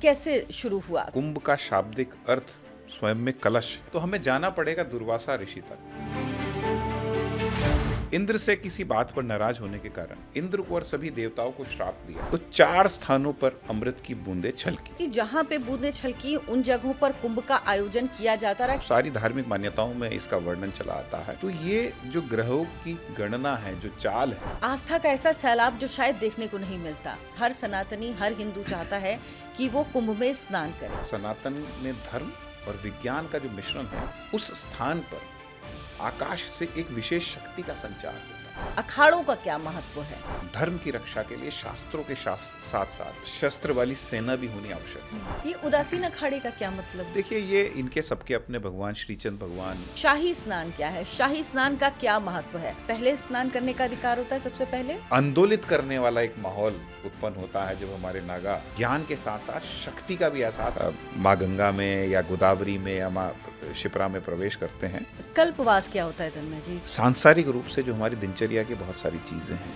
कैसे शुरू हुआ? कुंभ का शाब्दिक अर्थ स्वयं में कलश, तो हमें जाना पड़ेगा दुर्वासा ऋषि तक। इंद्र से किसी बात पर नाराज होने के कारण इंद्र को और सभी देवताओं को श्राप दिया, तो 4 स्थानों पर अमृत की बूंदें छलकी। कि जहाँ पे बूंदें छलकी उन जगहों पर कुंभ का आयोजन किया जाता रहा। सारी धार्मिक मान्यताओं में इसका वर्णन चला आता है। तो ये जो ग्रहों की गणना है, जो चाल है, आस्था का ऐसा सैलाब जो शायद देखने को नहीं मिलता। हर सनातनी, हर हिंदू चाहता है कि वो कुंभ में स्नान करे। सनातन में धर्म और विज्ञान का जो मिश्रण है, उस स्थान पर आकाश से एक विशेष शक्ति का संचार होता है। अखाड़ों का क्या महत्व है? धर्म की रक्षा के लिए शास्त्रों के साथ साथ शस्त्र वाली सेना भी होनी आवश्यक है। ये उदासीन अखाड़े का क्या मतलब? देखिए, ये इनके सबके अपने भगवान श्रीचंद भगवान। शाही स्नान क्या है? शाही स्नान का क्या महत्व है? पहले स्नान करने का अधिकार होता है सबसे पहले। आंदोलित करने वाला एक माहौल उत्पन्न होता है जब हमारे नागा ज्ञान के साथ साथ शक्ति का भी एहसास माँ गंगा में या गोदावरी में या माँ शिप्रा में प्रवेश करते हैं। कल्पवास क्या होता है तन्मय जी? सांसारिक रूप से जो हमारी दिनचर्या की बहुत सारी चीजें हैं,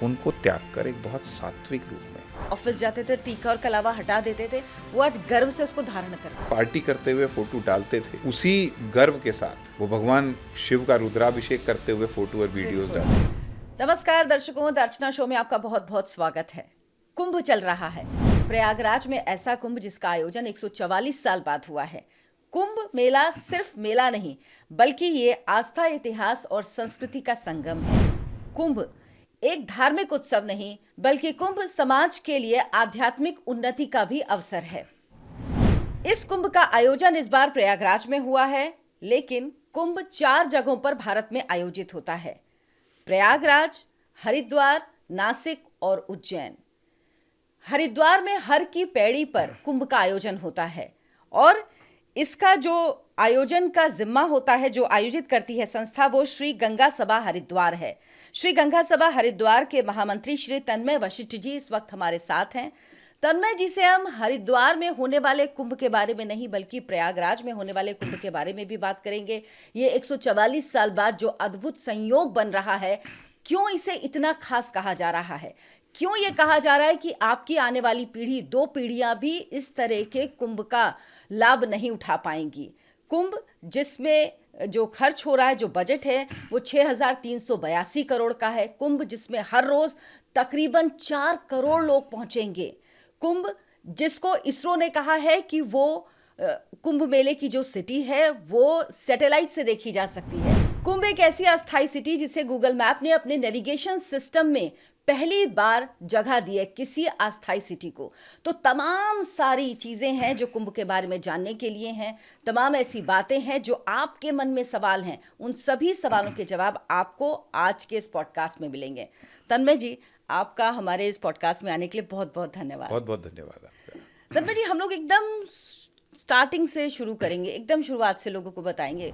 उनको त्याग कर एक बहुत सात्विक रूप में। ऑफिस जाते थे, टीका और कलावा हटा देते थे, वो आज गर्व से उसको धारण करते। पार्टी करते हुए फोटो डालते थे, उसी गर्व के साथ वो भगवान शिव का रुद्राभिषेक करते हुए फोटो और वीडियोस डालते। नमस्कार दर्शकों, दर्शना शो में आपका बहुत बहुत स्वागत है। कुंभ चल रहा है प्रयागराज में, ऐसा कुंभ जिसका आयोजन 144 साल बाद हुआ है। कुंभ मेला सिर्फ मेला नहीं, बल्कि ये आस्था, इतिहास और संस्कृति का संगम है। कुंभ एक धार्मिक उत्सव नहीं, बल्कि कुंभ समाज के लिए आध्यात्मिक उन्नति का भी अवसर है। इस कुंभ का आयोजन इस बार प्रयागराज में हुआ है, लेकिन कुंभ 4 जगहों पर भारत में आयोजित होता है: प्रयागराज, हरिद्वार, नासिक और उज्जैन। हरिद्वार में हर की पैड़ी पर कुंभ का आयोजन होता है और इसका जो आयोजन का जिम्मा होता है, जो आयोजित करती है संस्था, वो श्री गंगा सभा हरिद्वार है। श्री गंगा सभा हरिद्वार के महामंत्री श्री तन्मय वशिष्ठ जी इस वक्त हमारे साथ हैं। तन्मय जी से हम हरिद्वार में होने वाले कुंभ के बारे में नहीं, बल्कि प्रयागराज में होने वाले कुंभ के बारे में भी बात करेंगे। ये 144 साल बाद जो अद्भुत संयोग बन रहा है, क्यों इसे इतना खास कहा जा रहा है? क्यों ये कहा जा रहा है कि आपकी आने वाली पीढ़ी, 2 पीढ़ियां भी इस तरह के कुंभ का लाभ नहीं उठा पाएंगी? कुंभ जिसमें जो खर्च हो रहा है, जो बजट है, वो 6,382 करोड़ का है। कुंभ जिसमें हर रोज तकरीबन 4 करोड़ लोग पहुंचेंगे। कुंभ जिसको इसरो ने कहा है कि वो कुंभ मेले की जो सिटी है वो सैटेलाइट से देखी जा सकती है। कुंभ एक ऐसी अस्थायी सिटी जिसे गूगल मैप ने अपने नेविगेशन सिस्टम में पहली बार जगह दी है किसी अस्थायी सिटी को। तो तमाम सारी चीजें हैं जो कुंभ के बारे में जानने के लिए हैं, तमाम ऐसी बातें हैं जो आपके मन में सवाल हैं। उन सभी सवालों के जवाब आपको आज के इस पॉडकास्ट में मिलेंगे। तन्मय जी, आपका हमारे इस पॉडकास्ट में आने के लिए बहुत बहुत धन्यवाद। बहुत बहुत धन्यवाद आपका। तन्मय जी, हम लोग एकदम स्टार्टिंग से शुरू करेंगे, एकदम शुरुआत से लोगों को बताएंगे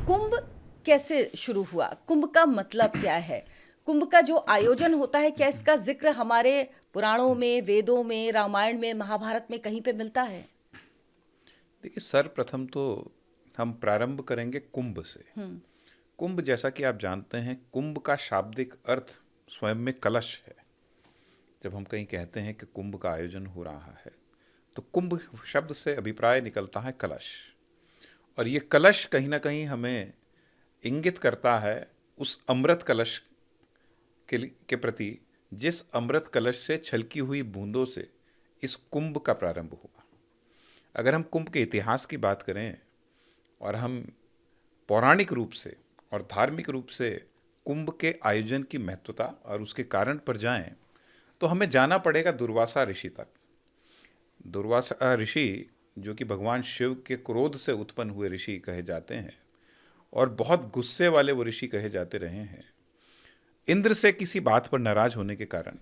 कुंभ कैसे शुरू हुआ, कुंभ का मतलब क्या है, कुंभ का जो आयोजन होता है, क्या इसका जिक्र हमारे पुराणों में, वेदों में, रामायण में, महाभारत में कहीं पे मिलता है? देखिए, सर्वप्रथम तो हम प्रारंभ करेंगे कुंभ से। कुंभ, जैसा कि आप जानते हैं, कुंभ का शाब्दिक अर्थ स्वयं में कलश है। जब हम कहीं कहते हैं कि कुंभ का आयोजन हो रहा है, तो कुंभ शब्द से अभिप्राय निकलता है कलश, और ये कलश कहीं ना कहीं हमें इंगित करता है उस अमृत कलश के प्रति, जिस अमृत कलश से छलकी हुई बूंदों से इस कुंभ का प्रारंभ हुआ। अगर हम कुंभ के इतिहास की बात करें और हम पौराणिक रूप से और धार्मिक रूप से कुंभ के आयोजन की महत्वता और उसके कारण पर जाएं, तो हमें जाना पड़ेगा दुर्वासा ऋषि तक। दुर्वासा ऋषि, जो कि भगवान शिव के क्रोध से उत्पन्न हुए ऋषि कहे जाते हैं और बहुत गुस्से वाले वो ऋषि कहे जाते रहे हैं। इंद्र से किसी बात पर नाराज होने के कारण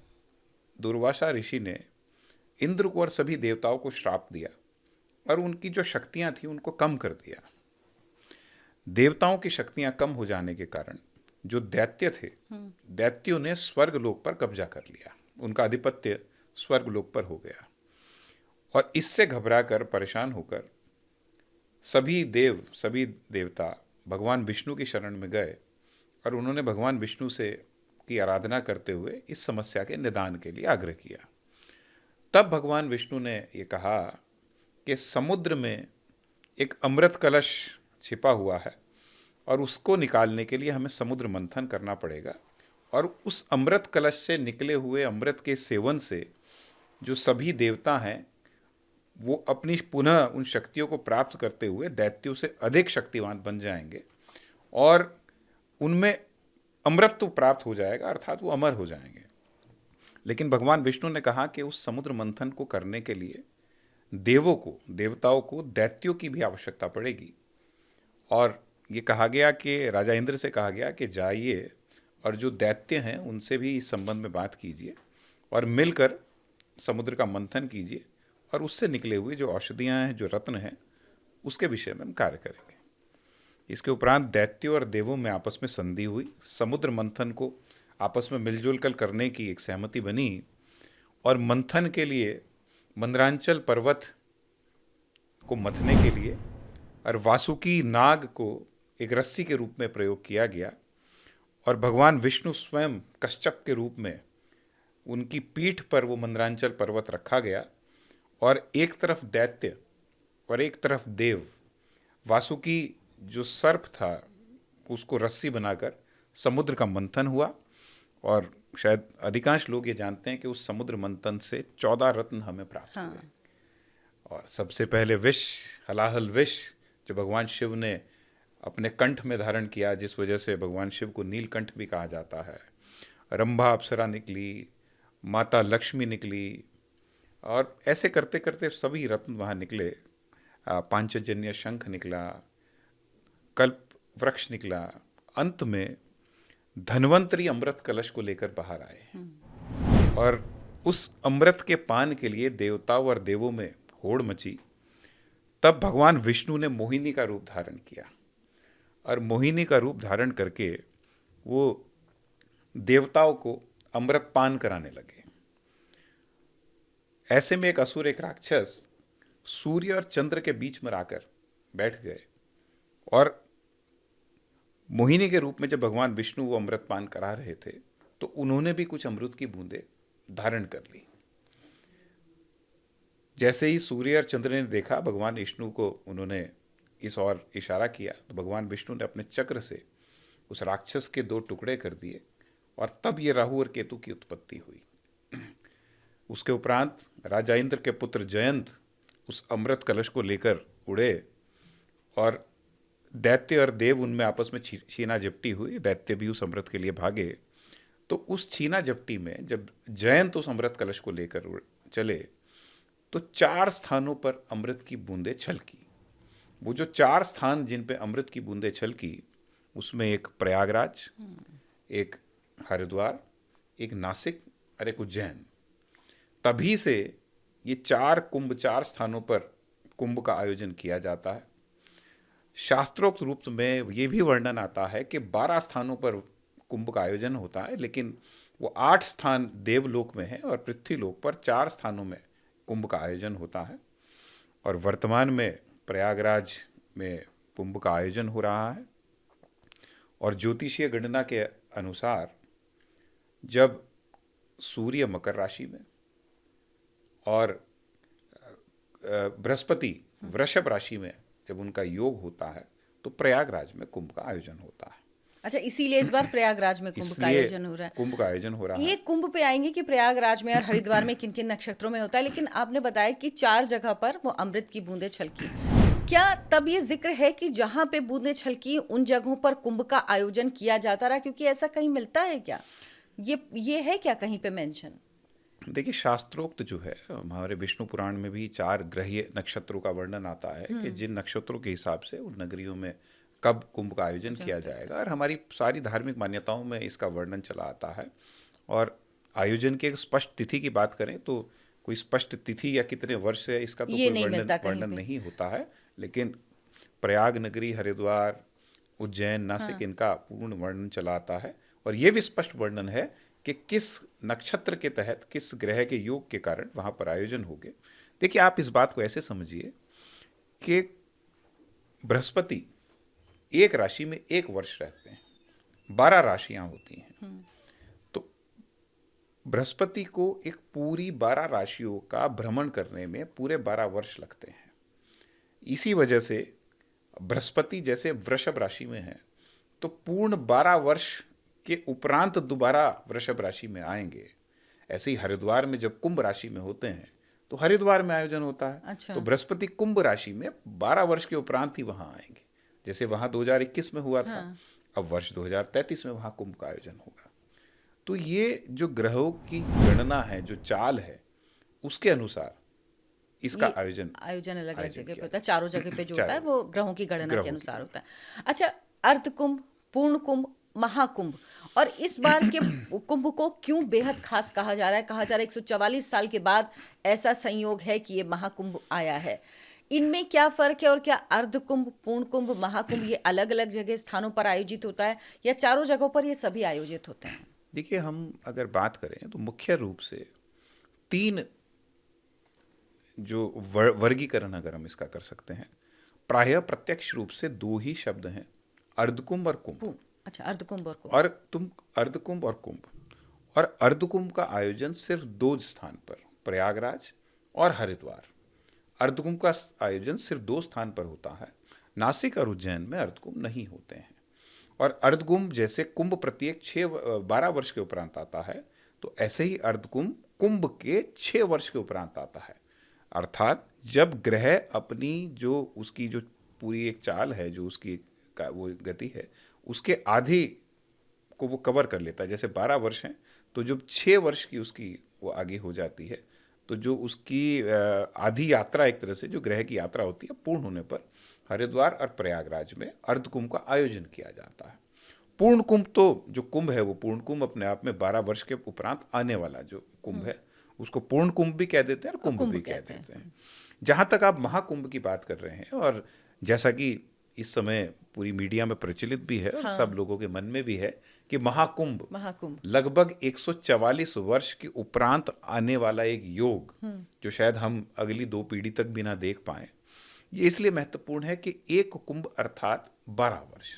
दुर्वासा ऋषि ने इंद्र को और सभी देवताओं को श्राप दिया और उनकी जो शक्तियां थी उनको कम कर दिया। देवताओं की शक्तियां कम हो जाने के कारण जो दैत्य थे, दैत्यों ने स्वर्गलोक पर कब्जा कर लिया। उनका आधिपत्य स्वर्गलोक पर हो गया और इससे घबराकर, परेशान होकर सभी देवता भगवान विष्णु की शरण में गए और उन्होंने भगवान विष्णु से की आराधना करते हुए इस समस्या के निदान के लिए आग्रह किया। तब भगवान विष्णु ने ये कहा कि समुद्र में एक अमृत कलश छिपा हुआ है और उसको निकालने के लिए हमें समुद्र मंथन करना पड़ेगा, और उस अमृत कलश से निकले हुए अमृत के सेवन से जो सभी देवता हैं वो अपनी पुनः उन शक्तियों को प्राप्त करते हुए दैत्यों से अधिक शक्तिवान बन जाएंगे और उनमें अमृत तो प्राप्त हो जाएगा, अर्थात वो अमर हो जाएंगे। लेकिन भगवान विष्णु ने कहा कि उस समुद्र मंथन को करने के लिए देवताओं को दैत्यों की भी आवश्यकता पड़ेगी। और ये कहा गया कि राजा इंद्र से कहा गया कि जाइए और जो दैत्य हैं उनसे भी इस संबंध में बात कीजिए और मिलकर समुद्र का मंथन कीजिए और उससे निकले हुए जो औषधियाँ हैं, जो रत्न हैं, उसके विषय में हम कार्य करेंगे। इसके उपरांत दैत्यों और देवों में आपस में संधि हुई, समुद्र मंथन को आपस में मिलजुल कर करने की एक सहमति बनी और मंथन के लिए मंदरांचल पर्वत को मथने के लिए और वासुकी नाग को एक रस्सी के रूप में प्रयोग किया गया और भगवान विष्णु स्वयं कश्यप के रूप में उनकी पीठ पर वो मंदरांचल पर्वत रखा गया और एक तरफ दैत्य और एक तरफ देव, वासुकी जो सर्प था उसको रस्सी बनाकर समुद्र का मंथन हुआ। और शायद अधिकांश लोग ये जानते हैं कि उस समुद्र मंथन से 14 रत्न हमें प्राप्त हुए। और सबसे पहले विष, हलाहल विष, जो भगवान शिव ने अपने कंठ में धारण किया, जिस वजह से भगवान शिव को नीलकंठ भी कहा जाता है। रंभा अप्सरा निकली, माता लक्ष्मी निकली, और ऐसे करते करते सभी रत्न वहाँ निकले। पांचजन्य शंख निकला, कल्प वृक्ष निकला, अंत में धन्वंतरी अमृत कलश को लेकर बाहर आए और उस अमृत के पान के लिए देवताओं और देवों में होड़ मची। तब भगवान विष्णु ने मोहिनी का रूप धारण किया और मोहिनी का रूप धारण करके वो देवताओं को अमृत पान कराने लगे। ऐसे में एक असुर, एक राक्षस सूर्य और चंद्र के बीच में आकर बैठ गए और मोहिनी के रूप में जब भगवान विष्णु वो अमृत पान करा रहे थे तो उन्होंने भी कुछ अमृत की बूंदें धारण कर ली। जैसे ही सूर्य और चंद्र ने देखा भगवान विष्णु को, उन्होंने इस ओर इशारा किया तो भगवान विष्णु ने अपने चक्र से उस राक्षस के 2 टुकड़े कर दिए और तब ये राहु और केतु की उत्पत्ति हुई। उसके उपरांत राजा इंद्र के पुत्र जयंत उस अमृत कलश को लेकर उड़े और दैत्य और देव उनमें आपस में छीना झपटी हुई। दैत्य भी उस अमृत के लिए भागे। तो उस छीना झपटी में जब जयंत उस अमृत कलश को लेकर चले तो 4 स्थानों पर अमृत की बूंदें छलकी। वो जो 4 स्थान जिन पे अमृत की बूंदें छलकी, उसमें एक प्रयागराज, एक हरिद्वार, एक नासिक और एक उज्जैन। तभी से ये 4 कुंभ, 4 स्थानों पर कुंभ का आयोजन किया जाता है। शास्त्रोक्त रूप में ये भी वर्णन आता है कि 12 स्थानों पर कुंभ का आयोजन होता है, लेकिन वो 8 स्थान देवलोक में है और पृथ्वीलोक पर 4 स्थानों में कुंभ का आयोजन होता है। और वर्तमान में प्रयागराज में कुंभ का आयोजन हो रहा है। और ज्योतिषीय गणना के अनुसार जब सूर्य मकर राशि में और बृहस्पति वृषभ राशि में जब उनका योग होता है तो प्रयागराज में कुंभ का आयोजन होता है। अच्छा, इसीलिए इस बार प्रयागराज में कुंभ का आयोजन हो रहा है। कुंभ का आयोजन हो रहा है। ये कुंभ पे आएंगे कि प्रयागराज में और हरिद्वार में किन किन नक्षत्रों में होता है, लेकिन आपने बताया कि 4 जगह पर वो अमृत की बूंदें छलकी। क्या तब ये जिक्र है कि जहां पे बूंदें छलकी उन जगहों पर कुंभ का आयोजन किया जाता रहा, क्योंकि ऐसा कहीं मिलता है क्या? ये है क्या कहीं पे मेंशन? देखिए, शास्त्रोक्त जो है, हमारे विष्णु पुराण में भी 4 ग्रहीय नक्षत्रों का वर्णन आता है कि जिन नक्षत्रों के हिसाब से उन नगरियों में कब कुंभ का आयोजन किया जाएगा। और हमारी सारी धार्मिक मान्यताओं में इसका वर्णन चला आता है। और आयोजन की एक स्पष्ट तिथि की बात करें तो कोई स्पष्ट तिथि या कितने वर्ष है इसका तो कोई वर्णन नहीं होता है। लेकिन प्रयाग नगरी, हरिद्वार, उज्जैन, नासिक, इनका पूर्ण वर्णन चला आता है। और ये भी स्पष्ट वर्णन है कि किस नक्षत्र के तहत, किस ग्रह के योग के कारण वहाँ पर आयोजन हो गए। देखिए, आप इस बात को ऐसे समझिए कि बृहस्पति एक राशि में 1 वर्ष रहते हैं, 12 राशियां होती हैं। तो बृहस्पति को एक पूरी 12 राशियों का भ्रमण करने में पूरे 12 वर्ष लगते हैं। इसी वजह से बृहस्पति जैसे वृषभ राशि में है तो पूर्ण 12 वर्ष के उपरांत दोबारा वृषभ राशि में आएंगे। ऐसे ही हरिद्वार में जब कुंभ राशि में होते हैं तो हरिद्वार में आयोजन होता है। अच्छा। तो बृहस्पति कुंभ राशि में 12 वर्ष के उपरांत ही वहां आएंगे। जैसे वहां 2021 में हुआ था, हाँ। अब वर्ष 2033 में वहां कुंभ का आयोजन होगा। तो ये जो ग्रहों की गणना है, जो चाल है, उसके अनुसार इसका ये आयोजन आयोजन अलग अलग आयोजन जगह पे किया होता है, चारों जगह पे जो होता है चारों वो ग्रहों की गणना ग्रहों के की अनुसार होता है। अच्छा, अर्ध कुंभ, पूर्ण कुंभ, महाकुंभ, और इस बार के कुंभ को क्यों बेहद खास कहा जा रहा है? कहा जा रहा है 144 साल के बाद ऐसा संयोग है कि ये महाकुंभ आया है। इनमें क्या फर्क है और क्या अर्ध कुंभ, पूर्ण कुंभ, महाकुंभ ये अलग अलग जगह स्थानों पर आयोजित होता है या चारों जगहों पर ये सभी आयोजित होते हैं? देखिए, हम अगर बात करें तो मुख्य रूप से 3 जो वर्गीकरण अगर हम इसका कर सकते हैं, प्रायः प्रत्यक्ष रूप से 2 ही शब्द हैं, अर्धकुंभ और कुंभ। अच्छा, अर्धकुंभ और कुंभ। और तुम अर्धकुंभ और कुंभ, और अर्धकुंभ का आयोजन सिर्फ 2 स्थान पर, प्रयागराज और हरिद्वार। अर्धकुंभ का आयोजन सिर्फ 2 स्थान पर होता है, नासिक और उज्जैन में अर्धकुंभ नहीं होते हैं। और अर्धकुंभ जैसे कुंभ प्रत्येक 12 वर्ष के उपरांत आता है, तो ऐसे ही अर्धकुंभ कुंभ के 6 वर्ष के उपरांत आता है। अर्थात जब ग्रह अपनी जो उसकी जो पूरी एक चाल है, जो उसकी वो गति है, उसके आधी को वो कवर कर लेता है। जैसे 12 वर्ष हैं तो जब 6 वर्ष की उसकी वो आगे हो जाती है, तो जो उसकी आधी यात्रा, एक तरह से जो ग्रह की यात्रा होती है, पूर्ण होने पर हरिद्वार और प्रयागराज में अर्धकुंभ का आयोजन किया जाता है। पूर्ण कुंभ, तो जो कुंभ है वो पूर्ण कुंभ अपने आप में 12 वर्ष के उपरांत आने वाला जो कुंभ है, उसको पूर्ण कुंभ भी कह देते हैं और कुंभ भी कह देते हैं। जहां तक आप महाकुंभ की बात कर रहे हैं, और जैसा कि इस समय पूरी मीडिया में प्रचलित भी है और सब लोगों के मन में भी है कि महाकुंभ लगभग 144 वर्ष के उपरांत आने वाला एक योग, जो शायद हम अगली 2 पीढ़ी तक भी ना देख पाए। ये इसलिए महत्वपूर्ण है कि एक कुंभ अर्थात 12 वर्ष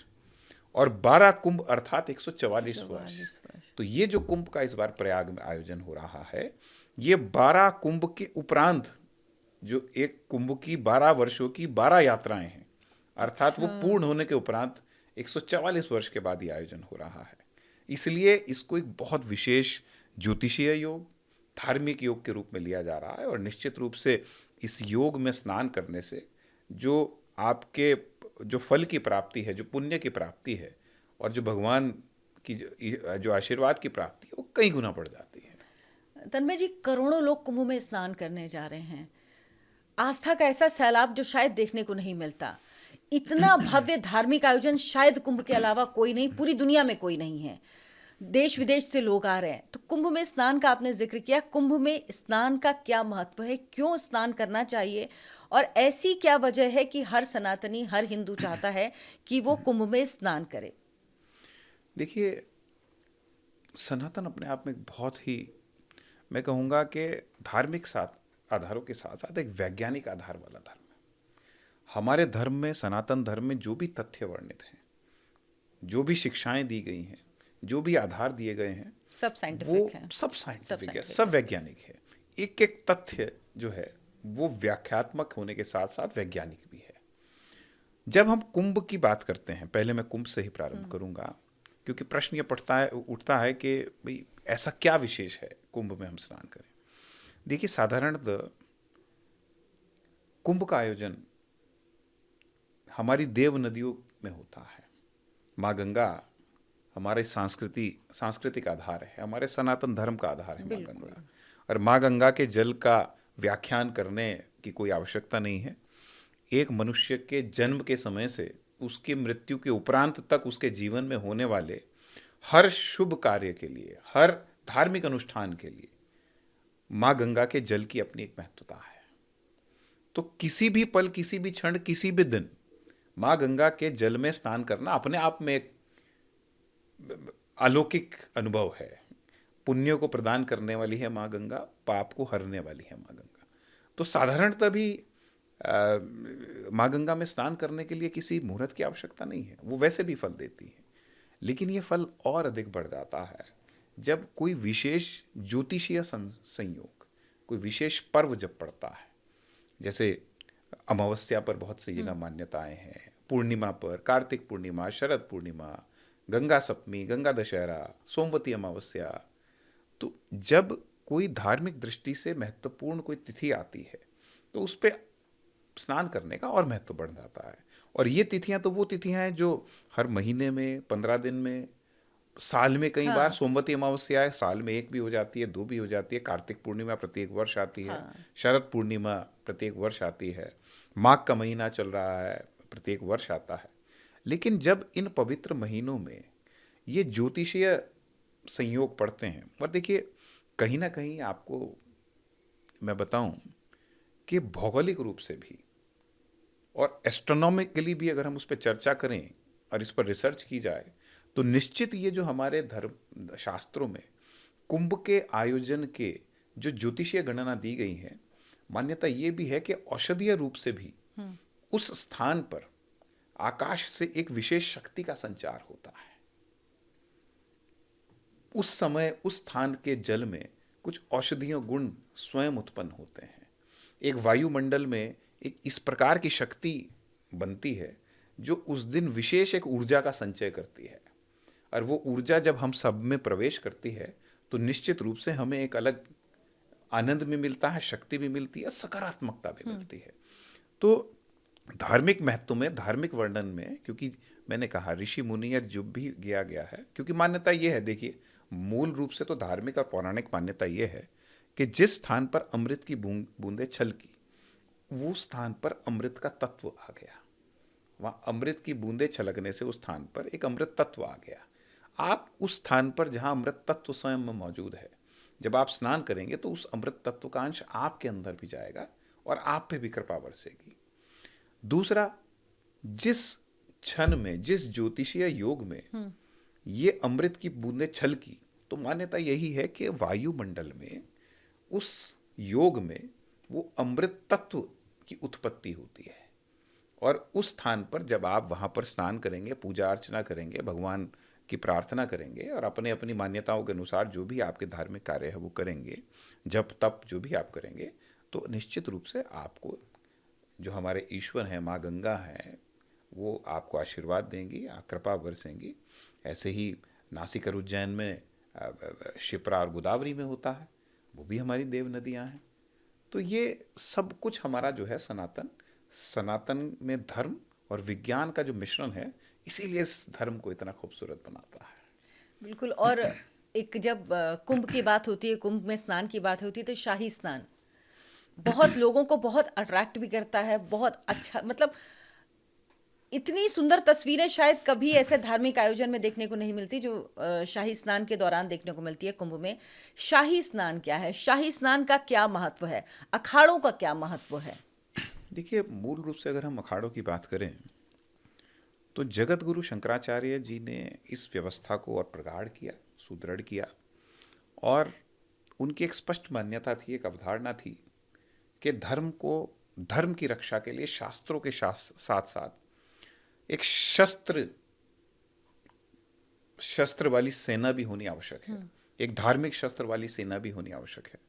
और 12 कुंभ अर्थात 144 वर्ष। तो ये जो कुंभ का इस बार प्रयाग में आयोजन हो रहा है, ये 12 कुंभ के उपरांत जो एक कुंभ की 12 वर्षों की 12 यात्राएं हैं, अर्थात वो पूर्ण होने के उपरांत 144 वर्ष के बाद ये आयोजन हो रहा है। इसलिए इसको एक बहुत विशेष ज्योतिषीय योग, धार्मिक योग के रूप में लिया जा रहा है। और निश्चित रूप से इस योग में स्नान करने से जो आपके जो फल की प्राप्ति है, जो पुण्य की प्राप्ति है, और जो भगवान की जो आशीर्वाद की प्राप्ति है, वो कई गुना बढ़ जाती है। तन्मय जी, करोड़ों लोग कुंभ में स्नान करने जा रहे हैं। आस्था का ऐसा सैलाब जो शायद देखने को नहीं मिलता। इतना भव्य धार्मिक आयोजन शायद कुंभ के अलावा कोई नहीं, पूरी दुनिया में कोई नहीं है। देश विदेश से लोग आ रहे हैं। तो कुंभ में स्नान का आपने जिक्र किया, कुंभ में स्नान का क्या महत्व है, क्यों स्नान करना चाहिए, और ऐसी क्या वजह है कि हर सनातनी, हर हिंदू चाहता है कि वो कुंभ में स्नान करे? देखिए, सनातन अपने आप में बहुत ही, मैं कहूँगा कि धार्मिक आधारों के साथ साथ एक वैज्ञानिक आधार वाला धर्म है। हमारे धर्म में, सनातन धर्म में जो भी तथ्य वर्णित हैं, जो भी शिक्षाएं दी गई हैं, जो भी आधार दिए गए हैं, सब साइंटिफिक है, सब साइंटिफिक है, सब वैज्ञानिक है। एक एक तथ्य जो है वो व्याख्यात्मक होने के साथ साथ वैज्ञानिक भी है। जब हम कुंभ की बात करते हैं, पहले मैं कुंभ से ही प्रारंभ करूंगा, क्योंकि प्रश्न ये उठता है कि भाई ऐसा क्या विशेष है कुंभ में हम स्नान करें। देखिए, साधारणतः कुंभ का आयोजन हमारी देव नदियों में होता है। माँ गंगा हमारे सांस्कृतिक आधार है, हमारे सनातन धर्म का आधार है माँ गंगा। और माँ गंगा के जल का व्याख्यान करने की कोई आवश्यकता नहीं है। एक मनुष्य के जन्म के समय से उसकी मृत्यु के उपरांत तक उसके जीवन में होने वाले हर शुभ कार्य के लिए, हर धार्मिक अनुष्ठान के लिए माँ गंगा के जल की अपनी एक महत्वता है। तो किसी भी पल, किसी भी क्षण, किसी भी दिन माँ गंगा के जल में स्नान करना अपने आप में एक अलौकिक अनुभव है। पुण्यों को प्रदान करने वाली है माँ गंगा, पाप को हरने वाली है माँ गंगा। तो साधारणतः भी माँ गंगा में स्नान करने के लिए किसी मुहूर्त की आवश्यकता नहीं है, वो वैसे भी फल देती है। लेकिन ये फल और अधिक बढ़ जाता है जब कोई विशेष ज्योतिषीय संयोग, कोई विशेष पर्व जब पड़ता है, जैसे अमावस्या पर बहुत सी जगह मान्यताएं हैं, पूर्णिमा पर, कार्तिक पूर्णिमा, शरद पूर्णिमा, गंगा सप्तमी, गंगा दशहरा, सोमवती अमावस्या, तो जब कोई धार्मिक दृष्टि से महत्वपूर्ण कोई तिथि आती है तो उस पर स्नान करने का और महत्व बढ़ जाता है। और ये तिथियां तो वो तिथियां हैं जो हर महीने में, 15 दिन में, साल में कई बार, सोमवती अमावस्या है साल में एक भी हो जाती है, दो भी हो जाती है, कार्तिक पूर्णिमा प्रत्येक वर्ष आती है, शरद पूर्णिमा प्रत्येक वर्ष आती है, माघ का महीना चल रहा है, प्रत्येक वर्ष आता है। लेकिन जब इन पवित्र महीनों में ये ज्योतिषीय संयोग पड़ते हैं, और देखिए कहीं ना कहीं आपको मैं बताऊं कि भौगोलिक रूप से भी और एस्ट्रोनॉमिकली भी अगर हम उस पर चर्चा करें और इस पर रिसर्च की जाए तो निश्चित ये जो हमारे धर्म शास्त्रों में कुंभ के आयोजन के जो ज्योतिषीय गणना दी गई है, मान्यता ये भी है कि औषधीय रूप से भी उस स्थान पर आकाश से एक विशेष शक्ति का संचार होता है। उस समय उस स्थान के जल में कुछ औषधीय गुण स्वयं उत्पन्न होते हैं। एक वायुमंडल में एक इस प्रकार की शक्ति बनती है जो उस दिन विशेष एक ऊर्जा का संचय करती है, और वो ऊर्जा जब हम सब में प्रवेश करती है तो निश्चित रूप से हमें एक अलग आनंद भी मिलता है, शक्ति भी मिलती है, सकारात्मकता भी मिलती है। तो धार्मिक महत्व में, धार्मिक वर्णन में, क्योंकि मैंने कहा ऋषि मुनि जो भी किया गया है, क्योंकि मान्यता ये है, देखिए मूल रूप से तो धार्मिक और पौराणिक मान्यता ये है कि जिस स्थान पर अमृत की बूंदें छलकी, वो स्थान पर अमृत का तत्व आ गया। वहां अमृत की बूंदें छलकने से उस स्थान पर एक अमृत तत्व आ गया। आप उस स्थान पर जहां अमृत तत्व स्वयं में मौजूद है, जब आप स्नान करेंगे तो उस अमृत तत्व का अंश आपके अंदर भी जाएगा और आप पे भी कृपा बरसेगी। दूसरा, जिस क्षण में, जिस ज्योतिषीय योग में ये अमृत की बूंदें छलकी, तो मान्यता यही है कि वायुमंडल में उस योग में वो अमृत तत्व की उत्पत्ति होती है। और उस स्थान पर जब आप वहां पर स्नान करेंगे, पूजा अर्चना करेंगे, भगवान की प्रार्थना करेंगे और अपने अपनी मान्यताओं के अनुसार जो भी आपके धार्मिक कार्य है वो करेंगे, जप तप जो भी आप करेंगे, तो निश्चित रूप से आपको जो हमारे ईश्वर हैं, माँ गंगा हैं, वो आपको आशीर्वाद देंगी, कृपा बरसेंगी। ऐसे ही नासिक और उज्जैन में शिप्रा और गोदावरी में होता है, वो भी हमारी देव नदियाँ हैं। तो ये सब कुछ हमारा जो है सनातन में धर्म और विज्ञान का जो मिश्रण है, इसीलिए इस धर्म को इतना खूबसूरत बनाता है। बिल्कुल। और एक जब कुंभ की बात होती है, कुंभ में स्नान की बात होती है, तो शाही स्नान बहुत लोगों को बहुत अट्रैक्ट भी करता है, बहुत अच्छा, मतलब इतनी सुंदर तस्वीरें शायद कभी ऐसे धार्मिक आयोजन में देखने को नहीं मिलती जो शाही स्नान के दौरान देखने को मिलती है कुंभ में। शाही स्नान क्या है? शाही स्नान का क्या महत्व है? अखाड़ों का क्या महत्व है? देखिए, मूल रूप से अगर हम अखाड़ों की बात करें तो जगत गुरु शंकराचार्य जी ने इस व्यवस्था को और प्रगाढ़ किया, सुदृढ़ किया, और उनकी एक स्पष्ट मान्यता थी, एक अवधारणा थी कि धर्म की रक्षा के लिए शास्त्रों के साथ साथ एक शस्त्र वाली सेना भी होनी आवश्यक है, एक धार्मिक शस्त्र वाली सेना भी होनी आवश्यक है।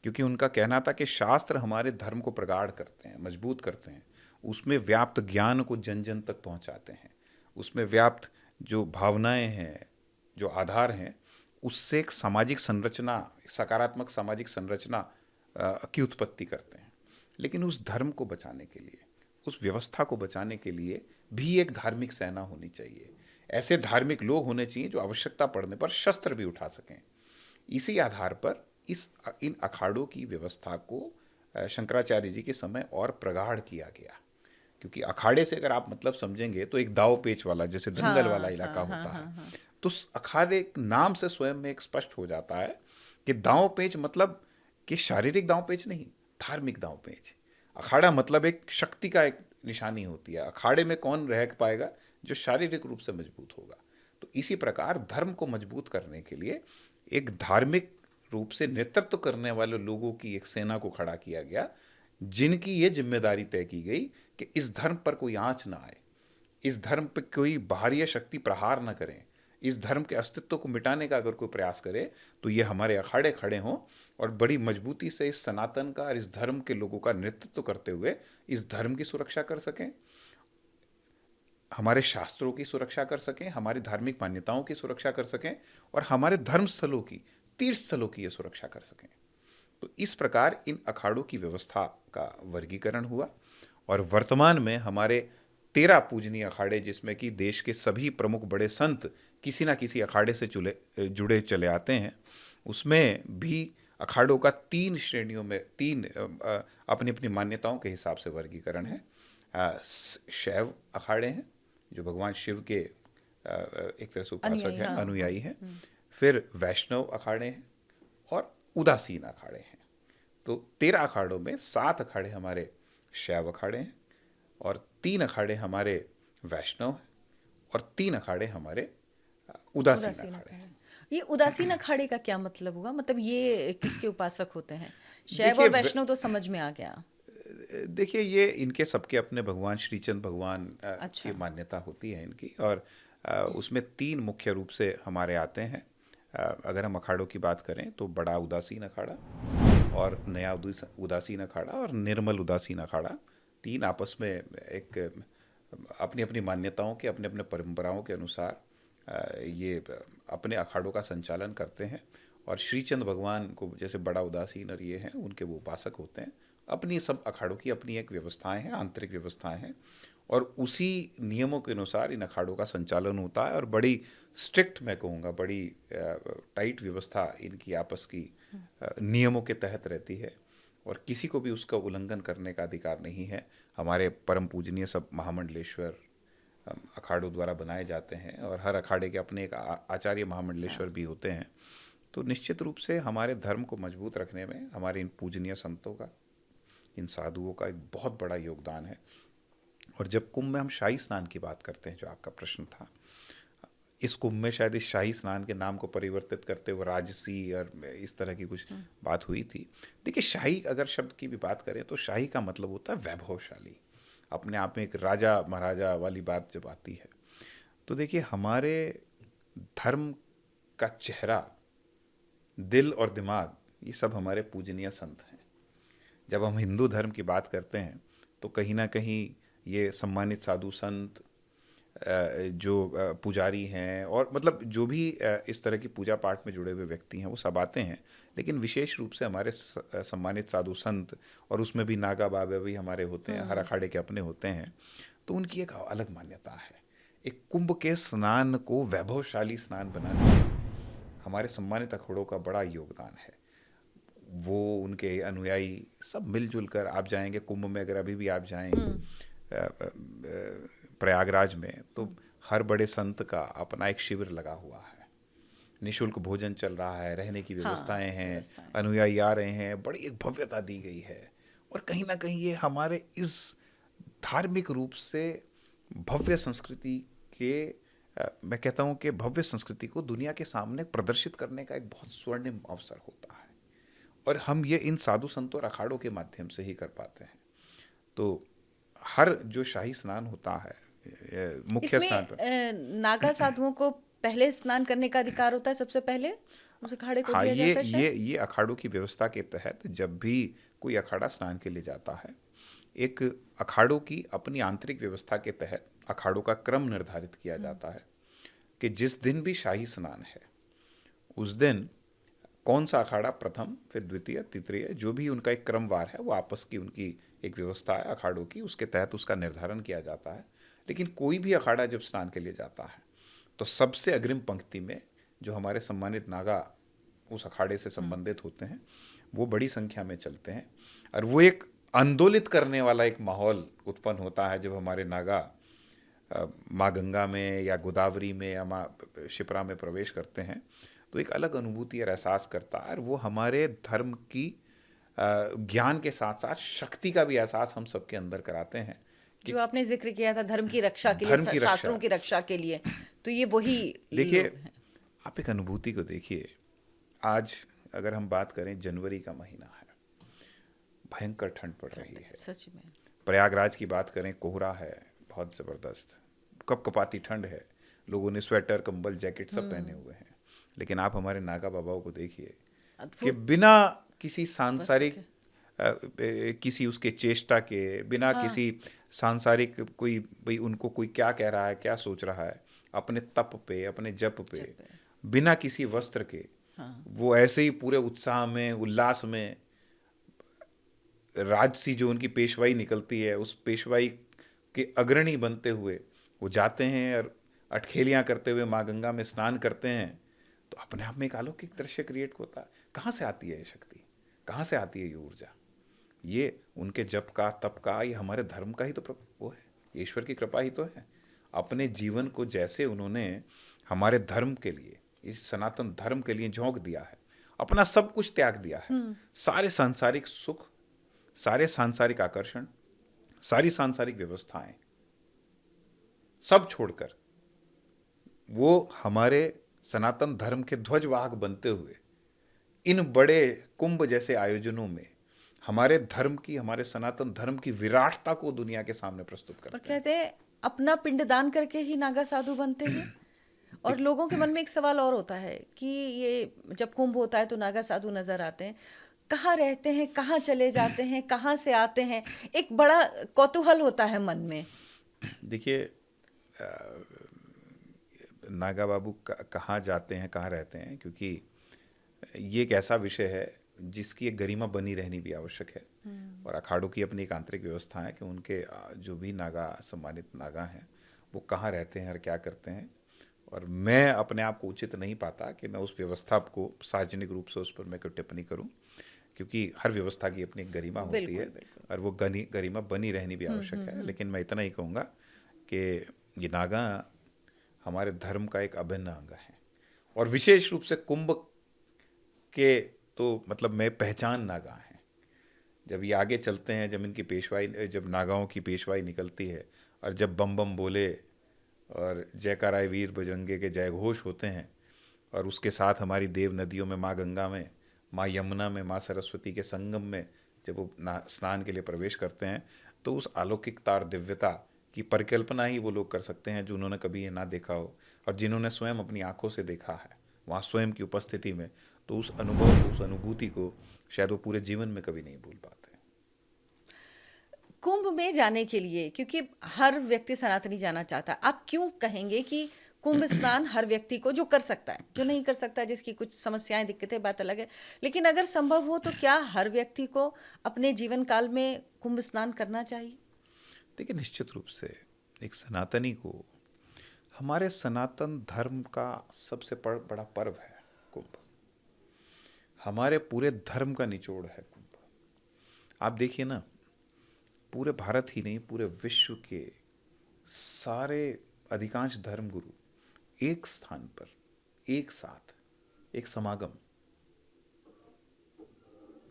क्योंकि उनका कहना था कि शास्त्र हमारे धर्म को प्रगाढ़ करते हैं, मजबूत करते हैं, उसमें व्याप्त ज्ञान को जन जन तक पहुंचाते हैं, उसमें व्याप्त जो भावनाएं हैं, जो आधार हैं, उससे एक सामाजिक संरचना, सकारात्मक सामाजिक संरचना की उत्पत्ति करते हैं। लेकिन उस धर्म को बचाने के लिए, उस व्यवस्था को बचाने के लिए भी एक धार्मिक सेना होनी चाहिए। ऐसे धार्मिक लोग होने चाहिए जो आवश्यकता पड़ने पर शस्त्र भी उठा सकें। इसी आधार पर इन अखाड़ों की व्यवस्था को शंकराचार्य जी के समय और प्रगाढ़ किया गया। क्योंकि अखाड़े से अगर आप मतलब समझेंगे तो एक दाव पेच वाला, जैसे दंगल वाला इलाका होता है। तो अखाड़े नाम से स्वयं में एक स्पष्ट हो जाता है कि दाव पेच मतलब कि शारीरिक दाव पेच नहीं, धार्मिक दाव पेच। अखाड़ा मतलब एक शक्ति का एक निशानी होती है। अखाड़े में कौन रह पाएगा? जो शारीरिक रूप से मजबूत होगा। तो इसी प्रकार धर्म को मजबूत करने के लिए एक धार्मिक रूप से नेतृत्व करने वाले लोगों की एक सेना को खड़ा किया गया, जिनकी ये जिम्मेदारी तय की गई कि इस धर्म पर कोई आंच ना आए, इस धर्म पर कोई बाहरी शक्ति प्रहार न करें, इस धर्म के अस्तित्व को मिटाने का अगर कोई प्रयास करे तो ये हमारे अखाड़े खड़े हों और बड़ी मजबूती से इस सनातन का और इस धर्म के लोगों का नेतृत्व करते हुए इस धर्म की सुरक्षा कर सकें, हमारे शास्त्रों की सुरक्षा कर सकें, हमारी धार्मिक मान्यताओं की सुरक्षा कर सकें और हमारे धर्म स्थलों की, तीर्थ स्थलों की ये सुरक्षा कर सकें। तो इस प्रकार इन अखाड़ों की व्यवस्था का वर्गीकरण हुआ और वर्तमान में हमारे 13 पूजनीय अखाड़े, जिसमें कि देश के सभी प्रमुख बड़े संत किसी ना किसी अखाड़े से जुड़े चले आते हैं, उसमें भी अखाड़ों का 3 श्रेणियों में 3 अपनी अपनी मान्यताओं के हिसाब से वर्गीकरण है। शैव अखाड़े हैं जो भगवान शिव के एक तरह से उपासक हैं, अनुयायी हैं। फिर वैष्णव अखाड़े हैं और उदासीन अखाड़े हैं। तो 13 अखाड़ों में 7 अखाड़े हमारे शैव अखाड़े हैं और 3 अखाड़े हमारे वैष्णव हैं और 3 अखाड़े हमारे उदासीन अखाड़े हैं। ये उदासीन अखाड़े का क्या मतलब हुआ? मतलब ये किसके उपासक होते हैं? शैव और वैष्णव तो समझ में आ गया। देखिए, ये इनके सबके अपने भगवान श्रीचंद भगवान की मान्यता होती है इनकी, और उसमें 3 मुख्य रूप से हमारे आते हैं। अगर हम अखाड़ों की बात करें तो बड़ा उदासीन अखाड़ा और नया उदासीन अखाड़ा और निर्मल उदासीन अखाड़ा, 3 आपस में एक अपनी अपनी मान्यताओं के, अपने अपने परंपराओं के अनुसार ये अपने अखाड़ों का संचालन करते हैं। और श्रीचंद भगवान को जैसे बड़ा उदासीन और ये हैं, उनके वो उपासक होते हैं। अपनी सब अखाड़ों की अपनी एक व्यवस्थाएं हैं, आंतरिक व्यवस्थाएं हैं, और उसी नियमों के अनुसार इन अखाड़ों का संचालन होता है। और बड़ी स्ट्रिक्ट, मैं कहूँगा बड़ी टाइट व्यवस्था इनकी आपस की नियमों के तहत रहती है और किसी को भी उसका उल्लंघन करने का अधिकार नहीं है। हमारे परम पूजनीय सब महामंडलेश्वर अखाड़ों द्वारा बनाए जाते हैं और हर अखाड़े के अपने एक आचार्य महामंडलेश्वर भी होते हैं। तो निश्चित रूप से हमारे धर्म को मजबूत रखने में हमारे इन पूजनीय संतों का, इन साधुओं का एक बहुत बड़ा योगदान है। और जब कुंभ में हम शाही स्नान की बात करते हैं, जो आपका प्रश्न था, इस कुंभ में शायद इस शाही स्नान के नाम को परिवर्तित करते हुए राजसी और इस तरह की कुछ बात हुई थी। देखिए, शाही अगर शब्द की भी बात करें तो शाही का मतलब होता है वैभवशाली, अपने आप में एक राजा महाराजा वाली बात जब आती है। तो देखिए, हमारे धर्म का चेहरा, दिल और दिमाग, ये सब हमारे पूजनीय संत हैं। जब हम हिंदू धर्म की बात करते हैं तो कहीं ना कहीं ये सम्मानित साधु संत, जो पुजारी हैं और मतलब जो भी इस तरह की पूजा पाठ में जुड़े हुए व्यक्ति हैं, वो सब आते हैं। लेकिन विशेष रूप से हमारे सम्मानित साधु संत, और उसमें भी नागा बाबा भी हमारे होते हैं, हर अखाड़े के अपने होते हैं। तो उनकी एक अलग मान्यता है। एक कुंभ के स्नान को वैभवशाली स्नान बनाने में हमारे सम्मानित अखाड़ों का बड़ा योगदान है। वो उनके अनुयायी सब मिलजुल कर, आप जाएंगे कुंभ में, अगर अभी भी आप जाएं प्रयागराज में, तो हर बड़े संत का अपना एक शिविर लगा हुआ है, निःशुल्क भोजन चल रहा है, रहने की व्यवस्थाएं हैं, अनुयायी आ रहे हैं, बड़ी एक भव्यता दी गई है। और कहीं ना कहीं ये हमारे इस धार्मिक रूप से भव्य संस्कृति के, मैं कहता हूँ कि भव्य संस्कृति को दुनिया के सामने प्रदर्शित करने का एक बहुत स्वर्णिम अवसर होता है, और हम ये इन साधु संतों और अखाड़ों के माध्यम से ही कर पाते हैं। तो हर जो शाही स्नान होता है, मुख्य स्नान पर, नागा साधुओं को पहले स्नान करने का अधिकार होता है, सबसे पहले उस अखाड़े को दिया जाता है शायद? ये अखाड़ों की व्यवस्था के तहत जब भी कोई अखाड़ा स्नान के लिए जाता है, एक अखाड़ों की अपनी आंतरिक व्यवस्था के तहत अखाड़ों का क्रम निर्धारित किया जाता है कि जिस दिन भी शाही स्नान है उस दिन कौन सा अखाड़ा प्रथम, फिर द्वितीय, तृतीय, जो भी उनका एक क्रमवार है, वो आपस की उनकी एक व्यवस्था है अखाड़ों की, उसके तहत उसका निर्धारण किया जाता है। लेकिन कोई भी अखाड़ा जब स्नान के लिए जाता है तो सबसे अग्रिम पंक्ति में जो हमारे सम्मानित नागा उस अखाड़े से संबंधित होते हैं, वो बड़ी संख्या में चलते हैं। और वो एक आंदोलित करने वाला एक माहौल उत्पन्न होता है जब हमारे नागा माँ गंगा में या गोदावरी में या माँ शिप्रा में प्रवेश करते हैं। तो एक अलग अनुभूति और एहसास करता है, और वो हमारे धर्म की ज्ञान के साथ साथ शक्ति का भी एहसास हम सबके अंदर कराते हैं। जो आपने जिक्र किया था धर्म की रक्षा के लिए, शास्त्रों की रक्षा के लिए, तो ये वही। देखिए, आप एक अनुभूति को देखिए। आज अगर हम बात करें, जनवरी का महीना है, भयंकर ठंड पड़ रही है सच में। प्रयागराज की बात करें, कोहरा है बहुत ज़बरदस्त, कपकपाती ठंड है। लोगों ने स्वेटर, कंबल, जैकेट सब पहने हुए हैं, लेकिन आप हमारे नागा बाबाओं को देखिए कि अद्भुत बिना किसी वस्त्र सांसारिक के। किसी उसके चेष्टा के, बिना हाँ, किसी सांसारिक कोई भाई उनको कोई क्या कह रहा है, क्या सोच रहा है, अपने तप पे, अपने जप पे, जब बिना किसी वस्त्र के, हाँ, वो ऐसे ही पूरे उत्साह में, उल्लास में, राजसी जो उनकी पेशवाई निकलती है उस पेशवाई के अग्रणी बनते हुए वो जाते हैं और अटखेलियाँ करते हुए माँ गंगा में स्नान करते हैं, तो अपने आप में एक अलौकिक दृश्य क्रिएट होता है। कहाँ से आती है ये शक्ति, कहाँ से आती है ये ऊर्जा? ये उनके जप का, तप का, ये हमारे धर्म का ही तो वो है, ये ईश्वर की कृपा ही तो है। अपने जीवन को जैसे उन्होंने हमारे धर्म के लिए, इस सनातन धर्म के लिए झोंक दिया है, अपना सब कुछ त्याग दिया है, सारे सांसारिक सुख, सारे सांसारिक आकर्षण, सारी सांसारिक व्यवस्थाएं सब छोड़कर वो हमारे सनातन धर्म के ध्वजवाहक बनते हुए इन बड़े कुंभ जैसे आयोजनों में हमारे धर्म की, हमारे सनातन धर्म की विराटता को दुनिया के सामने प्रस्तुत और करते हैं। कहते हैं अपना पिंडदान करके ही नागा साधु बनते हैं। और लोगों के मन में एक सवाल और होता है कि ये जब कुंभ होता है तो नागा साधु नजर आते हैं, कहाँ रहते हैं, कहाँ चले जाते हैं, कहाँ से आते हैं, एक बड़ा कौतूहल होता है मन में। देखिए, नागा बाबू कहाँ जाते हैं, कहाँ रहते हैं, क्योंकि ये एक ऐसा विषय है जिसकी एक गरिमा बनी रहनी भी आवश्यक है। और अखाड़ों की अपनी एक आंतरिक व्यवस्था है कि उनके जो भी नागा, सम्मानित नागा हैं, वो कहाँ रहते हैं और क्या करते हैं। और मैं अपने आप को उचित नहीं पाता कि मैं उस व्यवस्था को सार्वजनिक रूप से उस पर मैं कोई टिप्पणी करूं, क्योंकि हर व्यवस्था की अपनी एक गरिमा होती है बिल्कुल बिल्कुल। और वो गरिमा बनी रहनी भी आवश्यक है। लेकिन मैं इतना ही कहूँगा कि ये नागा हमारे धर्म का एक अभिन्न अंग है, और विशेष रूप से कुंभ के तो मतलब में पहचान नागा हैं। जब ये आगे चलते हैं, जब इनकी पेशवाई, जब नागाओं की पेशवाई निकलती है और जब बम बम बोले और जयकाराय वीर बजरंगे के जय घोष होते हैं, और उसके साथ हमारी देव नदियों में, माँ गंगा में, माँ यमुना में, माँ सरस्वती के संगम में जब वो स्नान के लिए प्रवेश करते हैं, तो उस अलौकिकता और दिव्यता की परिकल्पना ही वो लोग कर सकते हैं जो उन्होंने कभी ये ना देखा हो, और जिन्होंने स्वयं अपनी आंखों से देखा है वहाँ स्वयं की उपस्थिति में, तो उस अनुभव को, उस अनुभूति को शायद वो पूरे जीवन में कभी नहीं भूल पाते। कुंभ में जाने के लिए, क्योंकि हर व्यक्ति सनातनी जाना चाहता है, आप क्यों कहेंगे कि कुंभ स्नान हर व्यक्ति को, जो कर सकता है, जो नहीं कर सकता, जिसकी कुछ समस्याएं, दिक्कतें, बात अलग है, लेकिन अगर संभव हो तो क्या हर व्यक्ति को अपने जीवन काल में कुंभ स्नान करना चाहिए? देखिए, निश्चित रूप से एक सनातनी को हमारे सनातन धर्म का सबसे बड़ा पर्व है कुंभ। हमारे पूरे धर्म का निचोड़ है कुंभ। आप देखिए ना, पूरे भारत ही नहीं, पूरे विश्व के सारे अधिकांश धर्मगुरु एक स्थान पर, एक साथ, एक समागम,